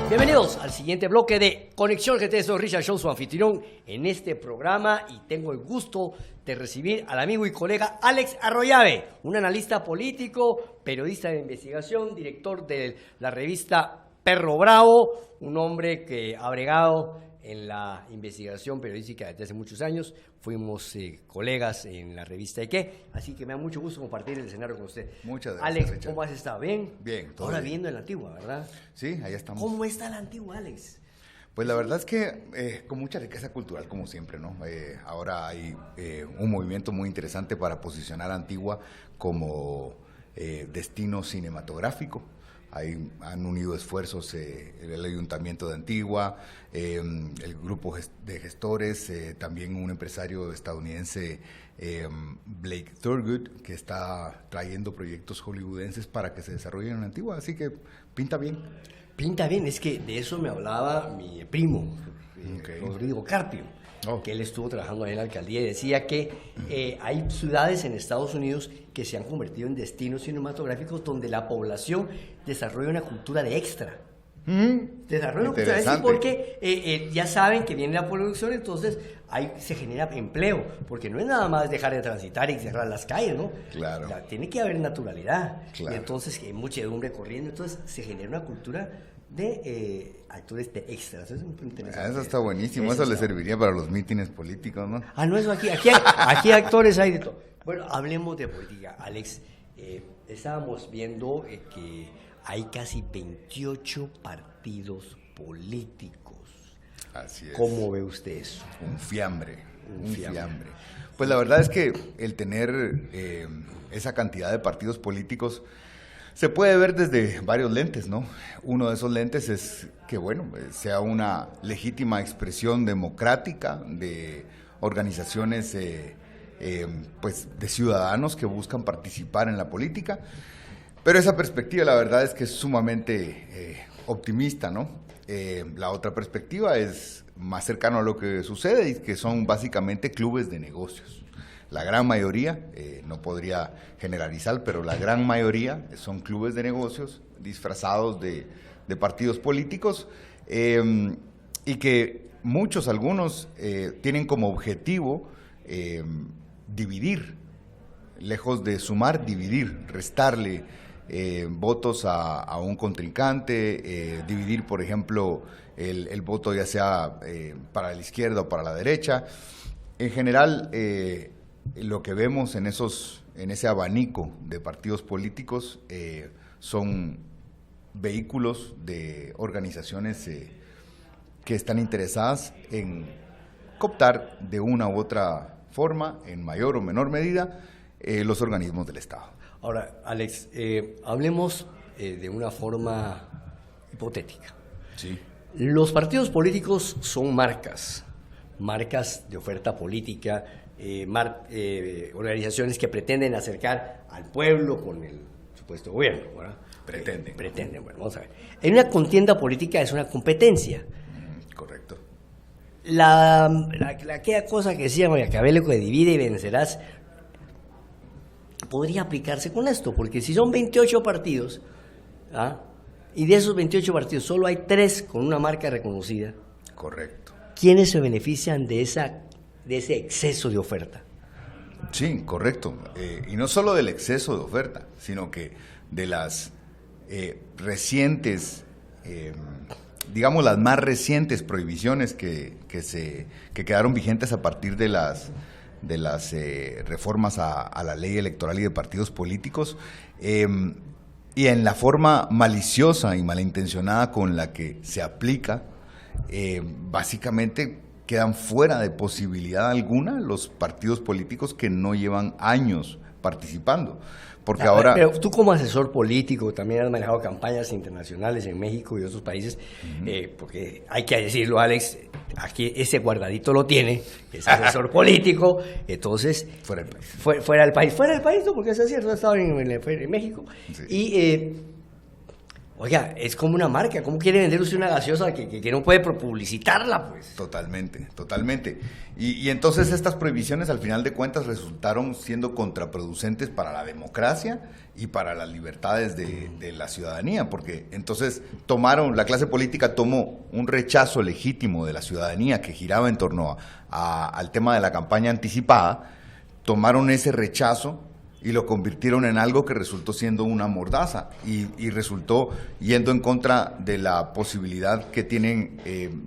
Bienvenidos al siguiente bloque de Conexión GT. Soy Richard Show, su anfitrión en este programa, y tengo el gusto de recibir al amigo y colega Alex Arroyave, un analista político, periodista de investigación, director de la revista Perro Bravo, un hombre que ha bregado en la investigación periodística desde hace muchos años. Fuimos colegas en la revista Ike, así que me da mucho gusto compartir el escenario con usted. Muchas gracias, Alex, Richard. ¿cómo has estado? ¿Bien? Bien, todo ahora bien. viendo en la antigua, ¿verdad? Sí, ahí estamos. ¿Cómo está la antigua, Alex? Pues la verdad es que con mucha riqueza cultural, como siempre, ¿no? Ahora hay un movimiento muy interesante para posicionar a Antigua como destino cinematográfico. Han unido esfuerzos el Ayuntamiento de Antigua, el grupo de gestores, también un empresario estadounidense, Blake Thurgood, que está trayendo proyectos hollywoodenses para que se desarrollen en Antigua. Así que Pinta bien. Pinta bien, es que de eso me hablaba mi primo, Rodrigo Carpio, que él estuvo trabajando ahí en la alcaldía y decía que hay ciudades en Estados Unidos que se han convertido en destinos cinematográficos donde la población desarrolla una cultura de extra. Desarrolla una cultura de extra porque ya saben que viene la producción, entonces ahí se genera empleo, porque no es nada más dejar de transitar y cerrar las calles, ¿no? Claro. Tiene que haber naturalidad, claro. Y entonces hay muchedumbre corriendo, entonces se genera una cultura de actores de extras. Eso es muy interesante. Eso está buenísimo, eso le serviría para los mítines políticos, ¿no? No, eso aquí actores hay de todo. Bueno, hablemos de política, Alex. Estábamos viendo que hay casi 28 partidos políticos. Así es. ¿Cómo ve usted eso? Un fiambre. Pues la verdad es que el tener esa cantidad de partidos políticos se puede ver desde varios lentes, ¿no? Uno de esos lentes es que, bueno, sea una legítima expresión democrática de organizaciones pues de ciudadanos que buscan participar en la política, pero esa perspectiva la verdad es que es sumamente optimista, ¿no? La otra perspectiva es más cercano a lo que sucede y que son básicamente clubes de negocios. La gran mayoría, no podría generalizar, pero la gran mayoría son clubes de negocios disfrazados de partidos políticos y que algunos tienen como objetivo dividir, lejos de sumar, dividir, restarle votos a un contrincante, dividir, por ejemplo, el voto ya sea para la izquierda o para la derecha. En general, lo que vemos en ese abanico de partidos políticos son vehículos de organizaciones que están interesadas en cooptar de una u otra forma, en mayor o menor medida, los organismos del Estado. Ahora, Alex, hablemos de una forma hipotética. Sí. Los partidos políticos son marcas de oferta política, organizaciones que pretenden acercar al pueblo con el supuesto gobierno, ¿verdad? Pretenden, bueno, vamos a ver. En una contienda política es una competencia. Correcto. Aquella cosa que decía Maquiavelo, que divide y vencerás, podría aplicarse con esto, porque si son 28 partidos, y de esos 28 partidos solo hay 3 con una marca reconocida. Correcto. ¿Quiénes se benefician de ese exceso de oferta? Sí, correcto. Y no solo del exceso de oferta, sino que de las recientes, digamos las más recientes prohibiciones que quedaron vigentes a partir de las reformas a la ley electoral y de partidos políticos, y en la forma maliciosa y malintencionada con la que se aplica, básicamente quedan fuera de posibilidad alguna los partidos políticos que no llevan años participando. Porque ahora... Pero tú como asesor político también has manejado campañas internacionales en México y otros países, porque hay que decirlo, Alex, aquí ese guardadito lo tiene, es asesor político, entonces... Fuera del país. Fuera del país, no, porque eso es cierto, ha estado en México. Sí. Y, oiga, es como una marca, ¿cómo quiere vender usted una gaseosa que no puede publicitarla, pues? Totalmente. Y entonces estas prohibiciones al final de cuentas resultaron siendo contraproducentes para la democracia y para las libertades de la ciudadanía, porque entonces la clase política tomó un rechazo legítimo de la ciudadanía que giraba en torno al tema de la campaña anticipada, tomaron ese rechazo y lo convirtieron en algo que resultó siendo una mordaza y resultó yendo en contra de la posibilidad que tienen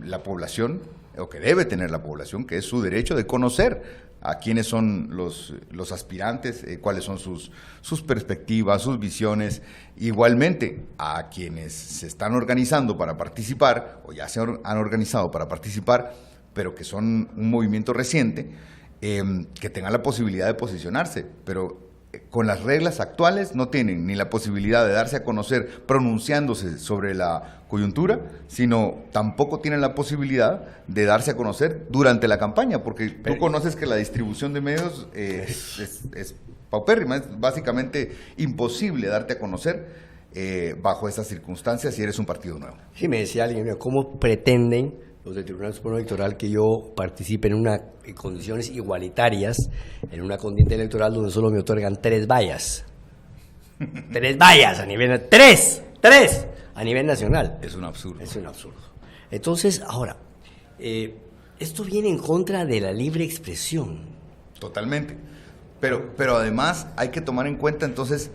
la población, o que debe tener la población, que es su derecho de conocer a quiénes son los aspirantes, cuáles son sus perspectivas, sus visiones, igualmente a quienes se están organizando para participar, o ya se han organizado para participar, pero que son un movimiento reciente, que tengan la posibilidad de posicionarse, pero con las reglas actuales no tienen ni la posibilidad de darse a conocer pronunciándose sobre la coyuntura, sino tampoco tienen la posibilidad de darse a conocer durante la campaña, porque tú conoces que la distribución de medios es paupérrima, es básicamente imposible darte a conocer bajo estas circunstancias si eres un partido nuevo. Sí, me decía alguien, ¿cómo pretenden los del Tribunal Supremo Electoral que yo participe en condiciones igualitarias en una contienda electoral donde solo me otorgan 3 vallas? 3 vallas a nivel... ¡Tres! A nivel nacional. Es un absurdo. Es un absurdo. Entonces, ahora, esto viene en contra de la libre expresión. Totalmente. Pero además hay que tomar en cuenta entonces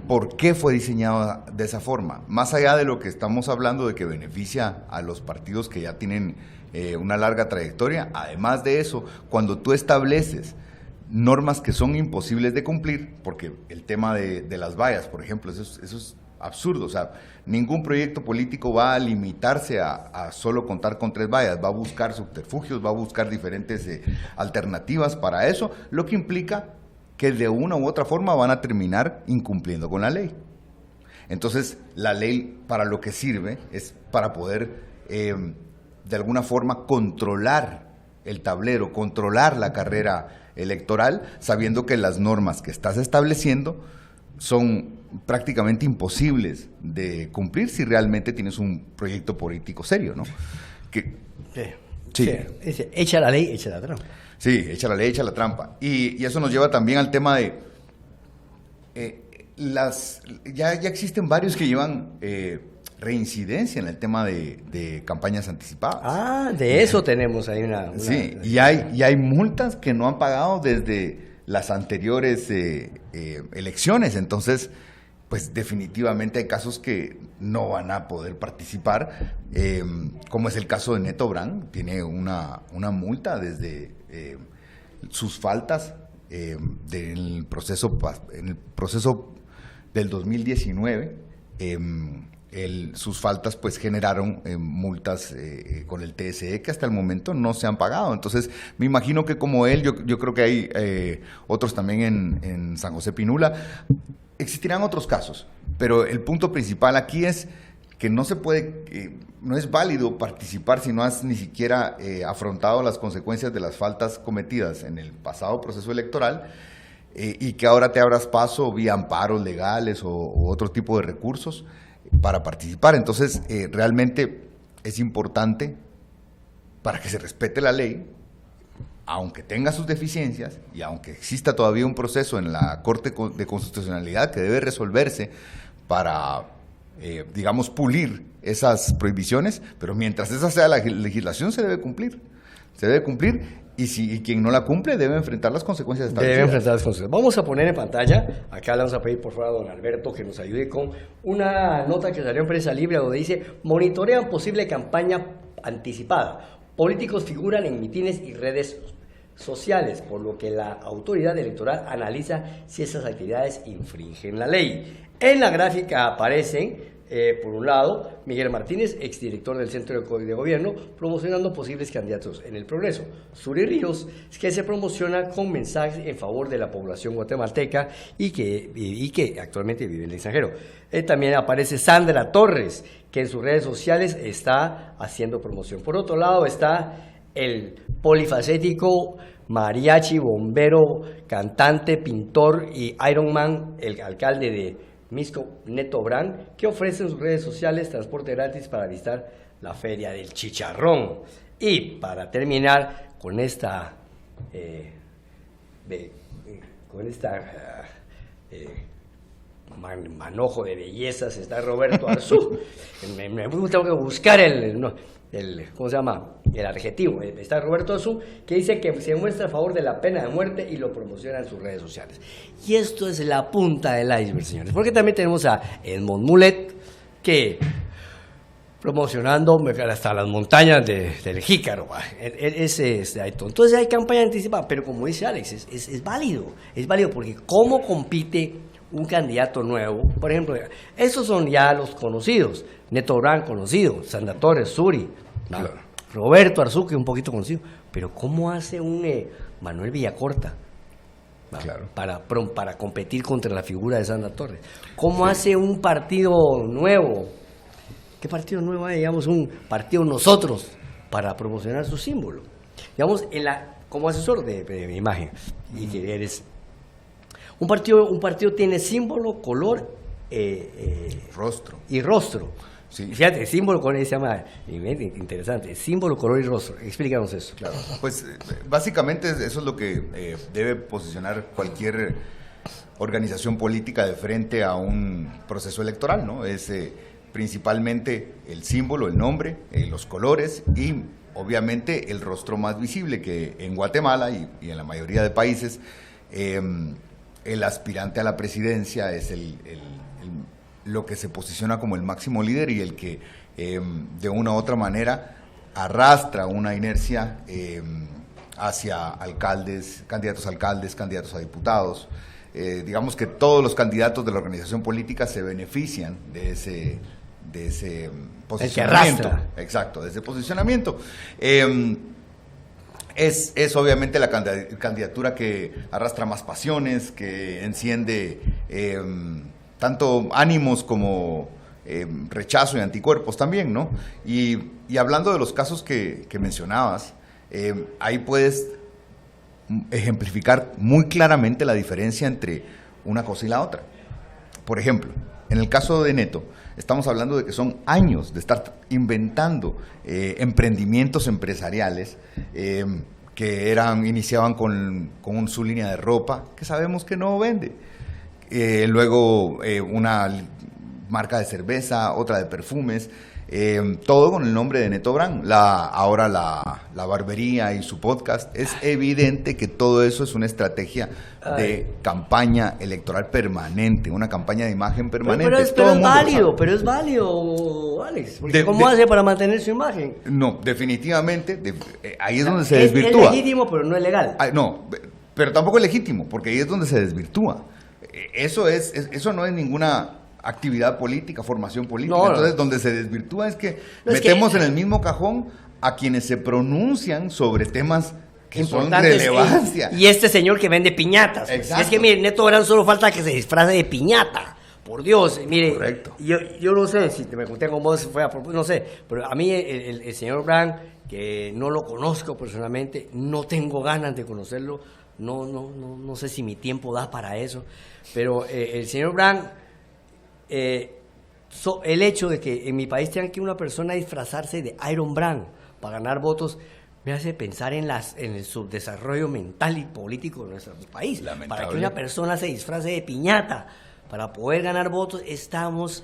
por qué fue diseñado de esa forma. Más allá de lo que estamos hablando de que beneficia a los partidos que ya tienen una larga trayectoria, además de eso, cuando tú estableces normas que son imposibles de cumplir, porque el tema de las vallas, por ejemplo, eso es absurdo. O sea, ningún proyecto político va a limitarse a solo contar con 3 vallas, va a buscar subterfugios, va a buscar diferentes alternativas para eso, lo que implica que de una u otra forma van a terminar incumpliendo con la ley. Entonces, la ley para lo que sirve es para poder, de alguna forma, controlar el tablero, controlar la carrera electoral, sabiendo que las normas que estás estableciendo son prácticamente imposibles de cumplir si realmente tienes un proyecto político serio, ¿no? Sí. Echa la ley, echa la trampa. Sí, echa la ley, echa la trampa. Y eso nos lleva también al tema de ya existen varios que llevan reincidencia en el tema de campañas anticipadas. De eso tenemos ahí una sí, y hay multas que no han pagado desde las anteriores elecciones. Entonces, pues definitivamente hay casos que no van a poder participar, como es el caso de Neto Brand. Tiene una multa desde sus faltas en el proceso del 2019. Sus faltas pues generaron multas con el TSE que hasta el momento no se han pagado. Entonces me imagino que como él, yo creo que hay otros también en San José Pinula. Existirán otros casos, pero el punto principal aquí es que no se puede, no es válido participar si no has ni siquiera afrontado las consecuencias de las faltas cometidas en el pasado proceso electoral, y que ahora te abras paso vía amparos legales o otro tipo de recursos para participar. Entonces, realmente es importante, para que se respete la ley, aunque tenga sus deficiencias y aunque exista todavía un proceso en la Corte de Constitucionalidad que debe resolverse para, digamos, pulir esas prohibiciones, pero mientras esa sea la legislación se debe cumplir. Y quien no la cumple debe enfrentar las consecuencias establecidas. Vamos a poner en pantalla, acá le vamos a pedir por favor a don Alberto que nos ayude con una nota que salió en Prensa Libre donde dice: monitorean posible campaña anticipada. Políticos figuran en mitines y redes sociales, por lo que la autoridad electoral analiza si esas actividades infringen la ley. En la gráfica aparecen, por un lado, Miguel Martínez, exdirector del Centro de Gobierno, promocionando posibles candidatos en el Progreso. Suri Ríos, que se promociona con mensajes en favor de la población guatemalteca y que actualmente vive en el extranjero. También aparece Sandra Torres, que en sus redes sociales está haciendo promoción. Por otro lado está el polifacético mariachi, bombero, cantante, pintor y Ironman, el alcalde de Misco, Neto Brand, que ofrece en sus redes sociales transporte gratis para visitar la Feria del Chicharrón. Y para terminar con manojo de bellezas, está Roberto Arzú. Tengo que buscar ¿cómo se llama? El adjetivo. Está Roberto Arzú, que dice que se muestra a favor de la pena de muerte y lo promociona en sus redes sociales. Y esto es la punta del iceberg, señores, porque también tenemos a Edmond Mulet, que promocionando hasta las montañas del Jícaro. Entonces hay campaña anticipada, pero como dice Alex, es válido porque ¿cómo compite un candidato nuevo? Por ejemplo, estos son ya los conocidos: Neto Brand, conocido; Sandra Torres, Suri, claro. Roberto Arzú, que es un poquito conocido, pero ¿cómo hace un Manuel Villacorta? Claro. Para competir contra la figura de Sandra Torres. ¿Cómo hace un partido nuevo? ¿Qué partido nuevo hay? Digamos, un partido Nosotros, para promocionar su símbolo. Digamos, como asesor de imagen. Y que eres... Un partido tiene símbolo, color Rostro. y rostro. Sí. Fíjate, símbolo, color, se llama, interesante, símbolo, color y rostro. Explícanos eso. Claro, pues básicamente eso es lo que debe posicionar cualquier organización política de frente a un proceso electoral, ¿no? Es principalmente el símbolo, el nombre, los colores y obviamente el rostro más visible, que en Guatemala y en la mayoría de países el aspirante a la presidencia es lo que se posiciona como el máximo líder y el que de una u otra manera arrastra una inercia hacia alcaldes, candidatos a diputados. Digamos que todos los candidatos de la organización política se benefician de ese posicionamiento. Exacto, de ese posicionamiento. Es obviamente la candidatura que arrastra más pasiones, que enciende tanto ánimos como rechazo y anticuerpos también, ¿no? Y hablando de los casos que mencionabas, ahí puedes ejemplificar muy claramente la diferencia entre una cosa y la otra. Por ejemplo, en el caso de Neto, estamos hablando de que son años de estar inventando emprendimientos empresariales que iniciaban con su línea de ropa, que sabemos que no vende. Luego una marca de cerveza, otra de perfumes, todo con el nombre de Neto Brand. Ahora la barbería y su podcast. Es evidente que todo eso es una estrategia de campaña electoral permanente, una campaña de imagen permanente. Pero es válido, Alex. Porque ¿cómo hace para mantener su imagen? No, definitivamente, ahí es donde se desvirtúa. Es legítimo, pero no es legal. No, pero tampoco es legítimo, porque ahí es donde se desvirtúa. Eso no es ninguna actividad política, formación política. No, entonces, donde se desvirtúa es que metemos en el mismo cajón a quienes se pronuncian sobre temas que son de relevancia. Y este señor que vende piñatas. Exacto. Es que, mire, Neto Brand solo falta que se disfrace de piñata. Por Dios, mire. Correcto. Yo no sé si te me conté con vos, fue a propósito, no sé. Pero a mí, el señor Brand, que no lo conozco personalmente, no tengo ganas de conocerlo. No sé si mi tiempo da para eso. Pero el señor Brand. El hecho de que en mi país tengan que una persona disfrazarse de Iron Brand para ganar votos me hace pensar en el subdesarrollo mental y político de nuestro país. Lamentable. Para que una persona se disfrace de piñata para poder ganar votos, estamos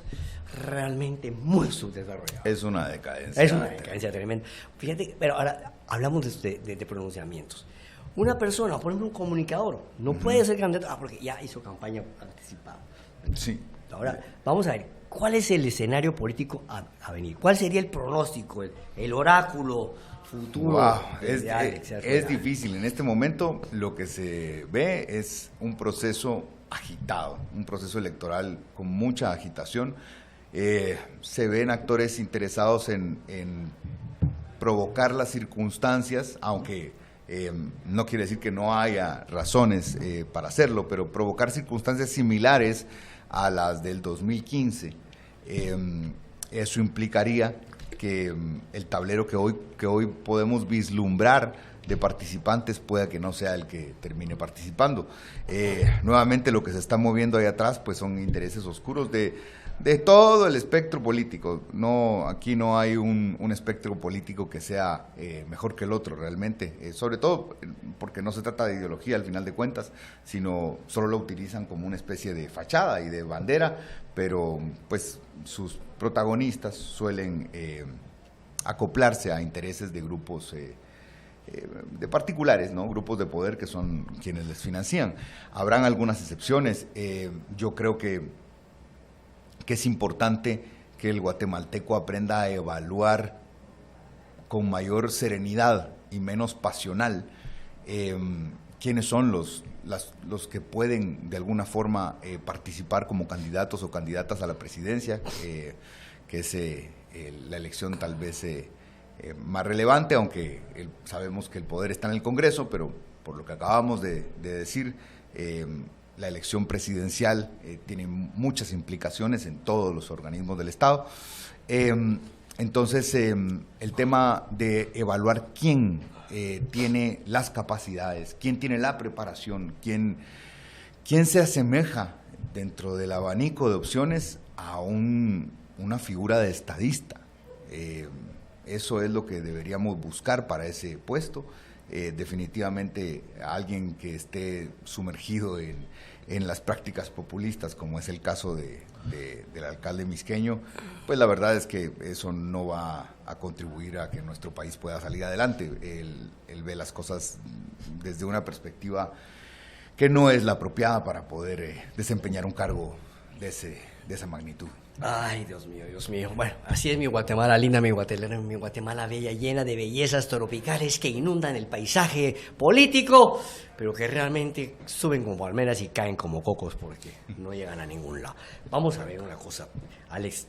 realmente muy subdesarrollados. Es una decadencia. Es una decadencia tremenda. Fíjate, pero ahora hablamos de pronunciamientos. Una persona, por ejemplo, un comunicador, no puede ser candidato porque ya hizo campaña anticipada. Sí. Ahora, vamos a ver, ¿cuál es el escenario político a venir? ¿Cuál sería el pronóstico, el oráculo futuro? Wow, es difícil. En este momento lo que se ve es un proceso agitado, un proceso electoral con mucha agitación. Se ven actores interesados en provocar las circunstancias, aunque no quiere decir que no haya razones para hacerlo, pero provocar circunstancias similares a las del 2015. Eso implicaría que el tablero que hoy podemos vislumbrar de participantes pueda que no sea el que termine participando. Nuevamente lo que se está moviendo ahí atrás pues son intereses oscuros de todo el espectro político. Aquí no hay un espectro político que sea mejor que el otro realmente, sobre todo porque no se trata de ideología al final de cuentas, sino solo lo utilizan como una especie de fachada y de bandera, pero pues sus protagonistas suelen acoplarse a intereses de grupos de particulares, ¿no? Grupos de poder que son quienes les financian. Habrán algunas excepciones. Yo creo que es importante que el guatemalteco aprenda a evaluar con mayor serenidad y menos pasional quiénes son los que pueden de alguna forma participar como candidatos o candidatas a la presidencia, que es la elección tal vez más relevante, aunque sabemos que el poder está en el Congreso, pero por lo que acabamos de decir, la elección presidencial tiene muchas implicaciones en todos los organismos del Estado. Entonces, el tema de evaluar quién tiene las capacidades, quién tiene la preparación, quién se asemeja dentro del abanico de opciones a una figura de estadista. Eso es lo que deberíamos buscar para ese puesto. Definitivamente alguien que esté sumergido en las prácticas populistas, como es el caso del alcalde misqueño, pues la verdad es que eso no va a contribuir a que nuestro país pueda salir adelante. Él ve las cosas desde una perspectiva que no es la apropiada para poder desempeñar un cargo de esa magnitud. Ay, Dios mío, Dios mío. Bueno, así es mi Guatemala linda, mi Guatemala bella, llena de bellezas tropicales que inundan el paisaje político, pero que realmente suben como palmeras y caen como cocos porque no llegan a ningún lado. Vamos a ver una cosa, Alex.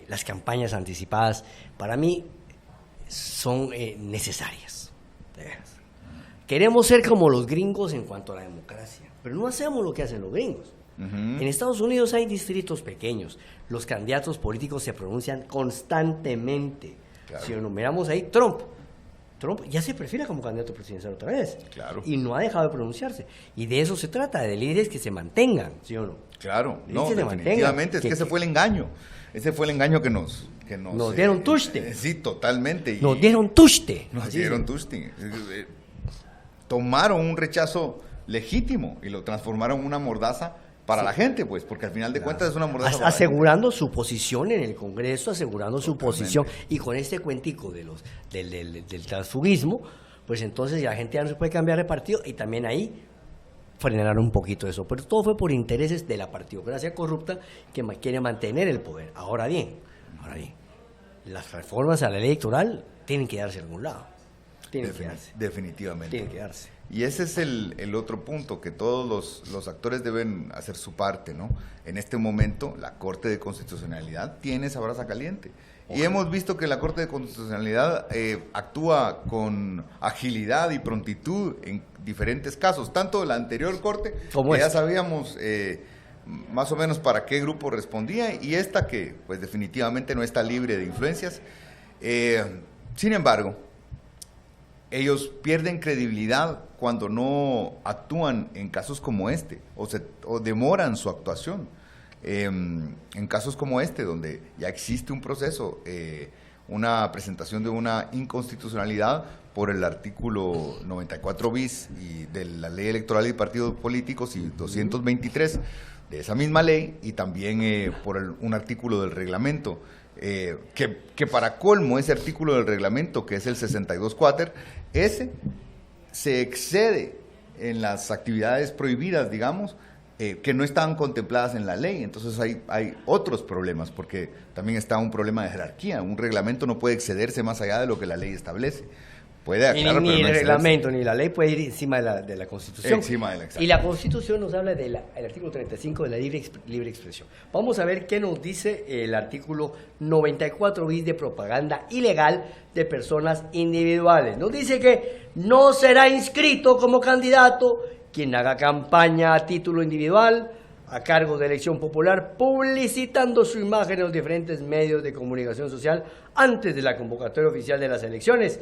Las campañas anticipadas para mí son necesarias. De veras. Queremos ser como los gringos en cuanto a la democracia, pero no hacemos lo que hacen los gringos. En Estados Unidos hay distritos pequeños. Los candidatos políticos se pronuncian constantemente. Claro. Si nos miramos ahí, Trump ya se perfila como candidato presidencial otra vez. Claro. Y no ha dejado de pronunciarse. Y de eso se trata, de líderes que se mantengan, ¿sí o no? Claro, Líderes no, que se definitivamente, mantengan, es que ese fue el engaño. Ese fue el engaño que nos dieron tuste. Sí, totalmente. Nos dieron tuste. Nos Así dieron es. tuste. Tomaron un rechazo legítimo y lo transformaron en una mordaza para la gente, pues, porque al final de cuentas es una mordaza para la gente. Asegurando su posición en el Congreso, asegurando su Totalmente. posición. Y con este cuentico del transfugismo, pues entonces ya la gente ya no se puede cambiar de partido y también ahí frenaron un poquito eso. Pero todo fue por intereses de la partidocracia corrupta que quiere mantener el poder. Ahora bien, las reformas a la ley electoral tienen que darse a algún lado. Tienen que darse. Definitivamente. Tienen que darse. Y ese es el otro punto, que todos los actores deben hacer su parte, ¿no? En este momento, la Corte de Constitucionalidad tiene esa brasa caliente. Y hemos visto que la Corte de Constitucionalidad actúa con agilidad y prontitud en diferentes casos, tanto la anterior Corte, ¿Cómo que ya es? sabíamos más o menos para qué grupo respondía, y esta que pues definitivamente no está libre de influencias. Sin embargo, ellos pierden credibilidad cuando no actúan en casos como este o demoran su actuación. En casos como este, donde ya existe un proceso, una presentación de una inconstitucionalidad por el artículo 94 bis y de la Ley Electoral y Partidos Políticos y 223 de esa misma ley, y también por un artículo del reglamento, que para colmo ese artículo del reglamento, que es el 62 quater, ese se excede en las actividades prohibidas, digamos, que no estaban contempladas en la ley. Entonces hay otros problemas, porque también está un problema de jerarquía. Un reglamento no puede excederse más allá de lo que la ley establece. Puede aclarar, Ni pero el no excederse. reglamento ni la ley puede ir encima de la Constitución. Encima de la, exacto. Y la Constitución nos habla del artículo 35 de la libre expresión. Vamos a ver qué nos dice el artículo 94 bis de propaganda ilegal de personas individuales. Nos dice que no será inscrito como candidato quien haga campaña a título individual a cargo de elección popular, publicitando su imagen en los diferentes medios de comunicación social antes de la convocatoria oficial de las elecciones,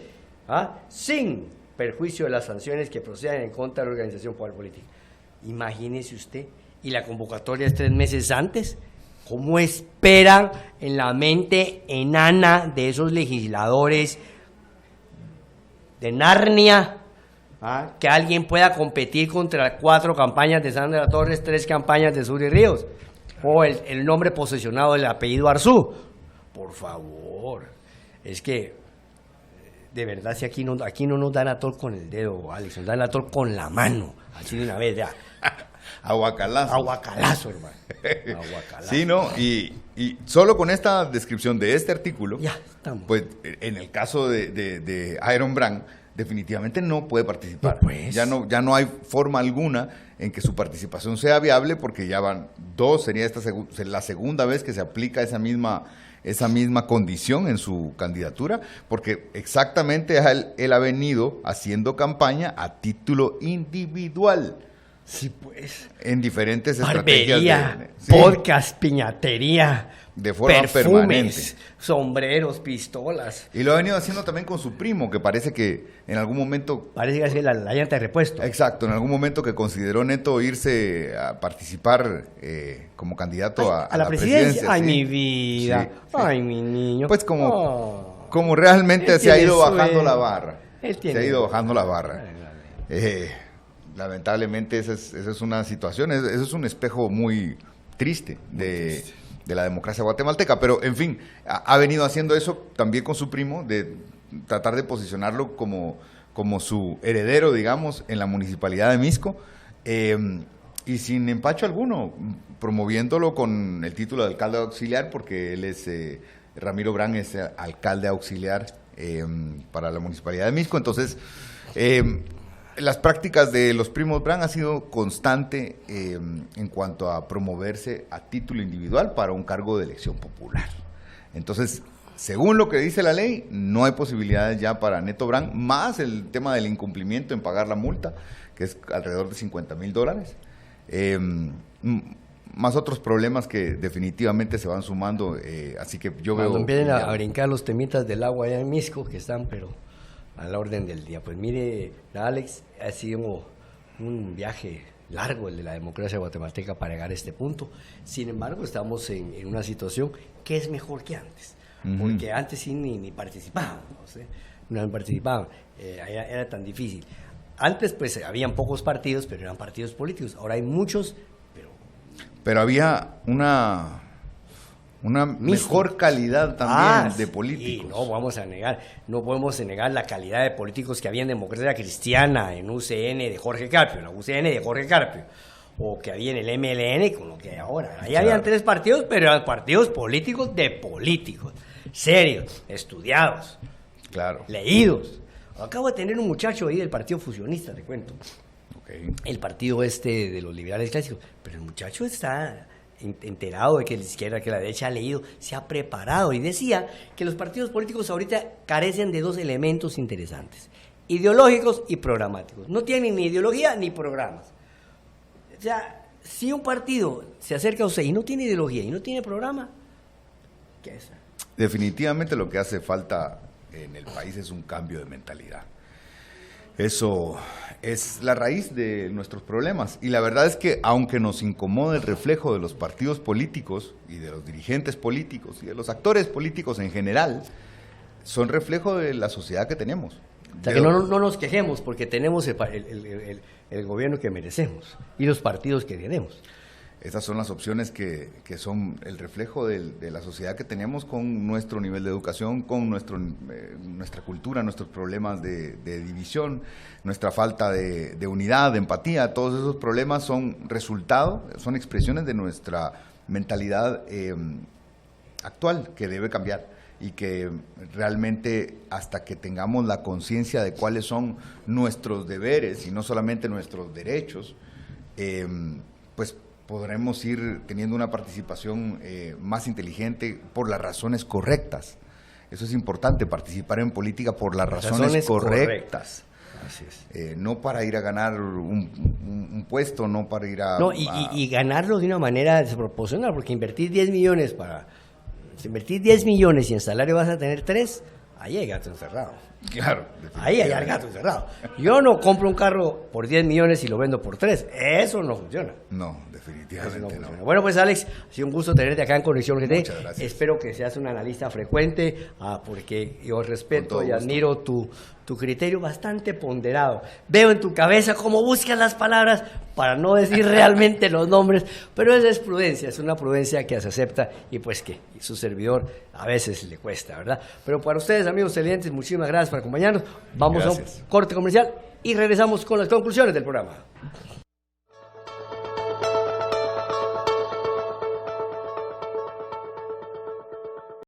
sin perjuicio de las sanciones que procedan en contra de la organización política. Imagínese usted, y la convocatoria es 3 meses antes. ¿Cómo esperan en la mente enana de esos legisladores de Narnia que alguien pueda competir contra 4 campañas de Sandra Torres, 3 campañas de Suri Ríos, o el nombre posesionado del apellido Arzú? Por favor, es que de verdad, si aquí no nos dan a tol con el dedo, Alex, nos dan a tol con la mano, así de una vez, ya. Aguacalazo. Aguacalazo, hermano. Aguacalazo. Sí, ¿no? Y solo con esta descripción de este artículo, Ya, estamos. pues en el caso de Iron Brand, definitivamente no puede participar. No, pues. Ya no hay forma alguna en que su participación sea viable, porque ya van 2, sería la segunda vez que se aplica esa misma condición en su candidatura, porque exactamente él ha venido haciendo campaña a título individual. Sí, pues. En diferentes Barbería, estrategias. Sí. podcast, piñatería, De forma perfumes, permanente. sombreros, pistolas. Y lo ha venido haciendo también con su primo, que parece que en algún momento... Parece que es la llanta de repuesto. Exacto, en algún momento que consideró Neto irse a participar como candidato a la presidencia. Ay, sí. mi vida. Sí, sí. Ay, mi niño. Pues Oh. como realmente Él se ha tiene ido bajando sueño. la barra. Él Se tiene- ha ido bajando la barra. Ay, Lamentablemente esa es una situación, ese es un espejo muy triste de la democracia guatemalteca, pero en fin, ha venido haciendo eso también con su primo, de tratar de posicionarlo como su heredero, digamos, en la municipalidad de Misco, y sin empacho alguno, promoviéndolo con el título de alcalde auxiliar, porque él es, Ramiro Brán es alcalde auxiliar para la municipalidad de Misco, entonces... las prácticas de los primos Brand ha sido constante en cuanto a promoverse a título individual para un cargo de elección popular. Entonces, según lo que dice la ley, no hay posibilidades ya para Neto Brand, más el tema del incumplimiento en pagar la multa, que es alrededor de $50,000, más otros problemas que definitivamente se van sumando, así que yo Cuando veo... empiecen a brincar los temitas del agua allá en Misco, que están, pero a la orden del día. Pues mire, Alex, ha sido un viaje largo el de la democracia guatemalteca para llegar a este punto. Sin embargo, estamos en una situación que es mejor que antes. Porque antes sí ni participaban, no participaban, era tan difícil. Antes pues habían pocos partidos, pero eran partidos políticos. Ahora hay muchos, pero había una mejor calidad también de políticos. Y no vamos a negar, no podemos negar la calidad de políticos que había en Democracia Cristiana, en UCN de Jorge Carpio, en la UCN de Jorge Carpio, o que había en el MLN con lo que hay ahora. Ahí habían 3 partidos, pero eran partidos políticos de políticos, serios, estudiados, Claro. leídos. Acabo de tener un muchacho ahí del Partido Fusionista, te cuento. Okay. El partido de los liberales clásicos, pero el muchacho está enterado de que la izquierda, que la derecha ha leído, se ha preparado y decía que los partidos políticos ahorita carecen de 2 elementos interesantes, ideológicos y programáticos. No tienen ni ideología ni programas. O sea, si un partido se acerca a usted y no tiene ideología y no tiene programa, ¿qué es? Definitivamente lo que hace falta en el país es un cambio de mentalidad. Eso es la raíz de nuestros problemas. Y la verdad es que aunque nos incomode el reflejo de los partidos políticos y de los dirigentes políticos y de los actores políticos en general, son reflejo de la sociedad que tenemos. O sea, que no nos quejemos porque tenemos el gobierno que merecemos y los partidos que tenemos. Esas son las opciones que son el reflejo de la sociedad que tenemos con nuestro nivel de educación, con nuestra cultura, nuestros problemas de división, nuestra falta de unidad, de empatía. Todos esos problemas son resultado, son expresiones de nuestra mentalidad actual que debe cambiar y que realmente hasta que tengamos la conciencia de cuáles son nuestros deberes y no solamente nuestros derechos, pues podremos ir teniendo una participación más inteligente por las razones correctas. Eso es importante, participar en política por las razones correctas. Así es. No para ir a ganar un puesto, no para ir a... No, y ganarlo de una manera desproporcional, porque invertir 10 millones si invertir 10 millones y en salario vas a tener 3, ahí hay gato encerrado. Claro. Ahí hay gato encerrado. Yo no compro un carro por 10 millones y lo vendo por 3. Eso no funciona. No, Eso no definitivamente funciona. no. Bueno, pues Alex, ha sido un gusto tenerte acá en Conexión GT. Muchas gracias. Espero que seas un analista frecuente, porque yo Con respeto todo y gusto. admiro tu criterio bastante ponderado. Veo en tu cabeza cómo buscas las palabras para no decir realmente los nombres, pero esa es prudencia, es una prudencia que se acepta y pues que su servidor a veces le cuesta, ¿verdad? Pero para ustedes, amigos televidentes, muchísimas gracias por acompañarnos. Vamos a Gracias. un corte comercial y regresamos con las conclusiones del programa.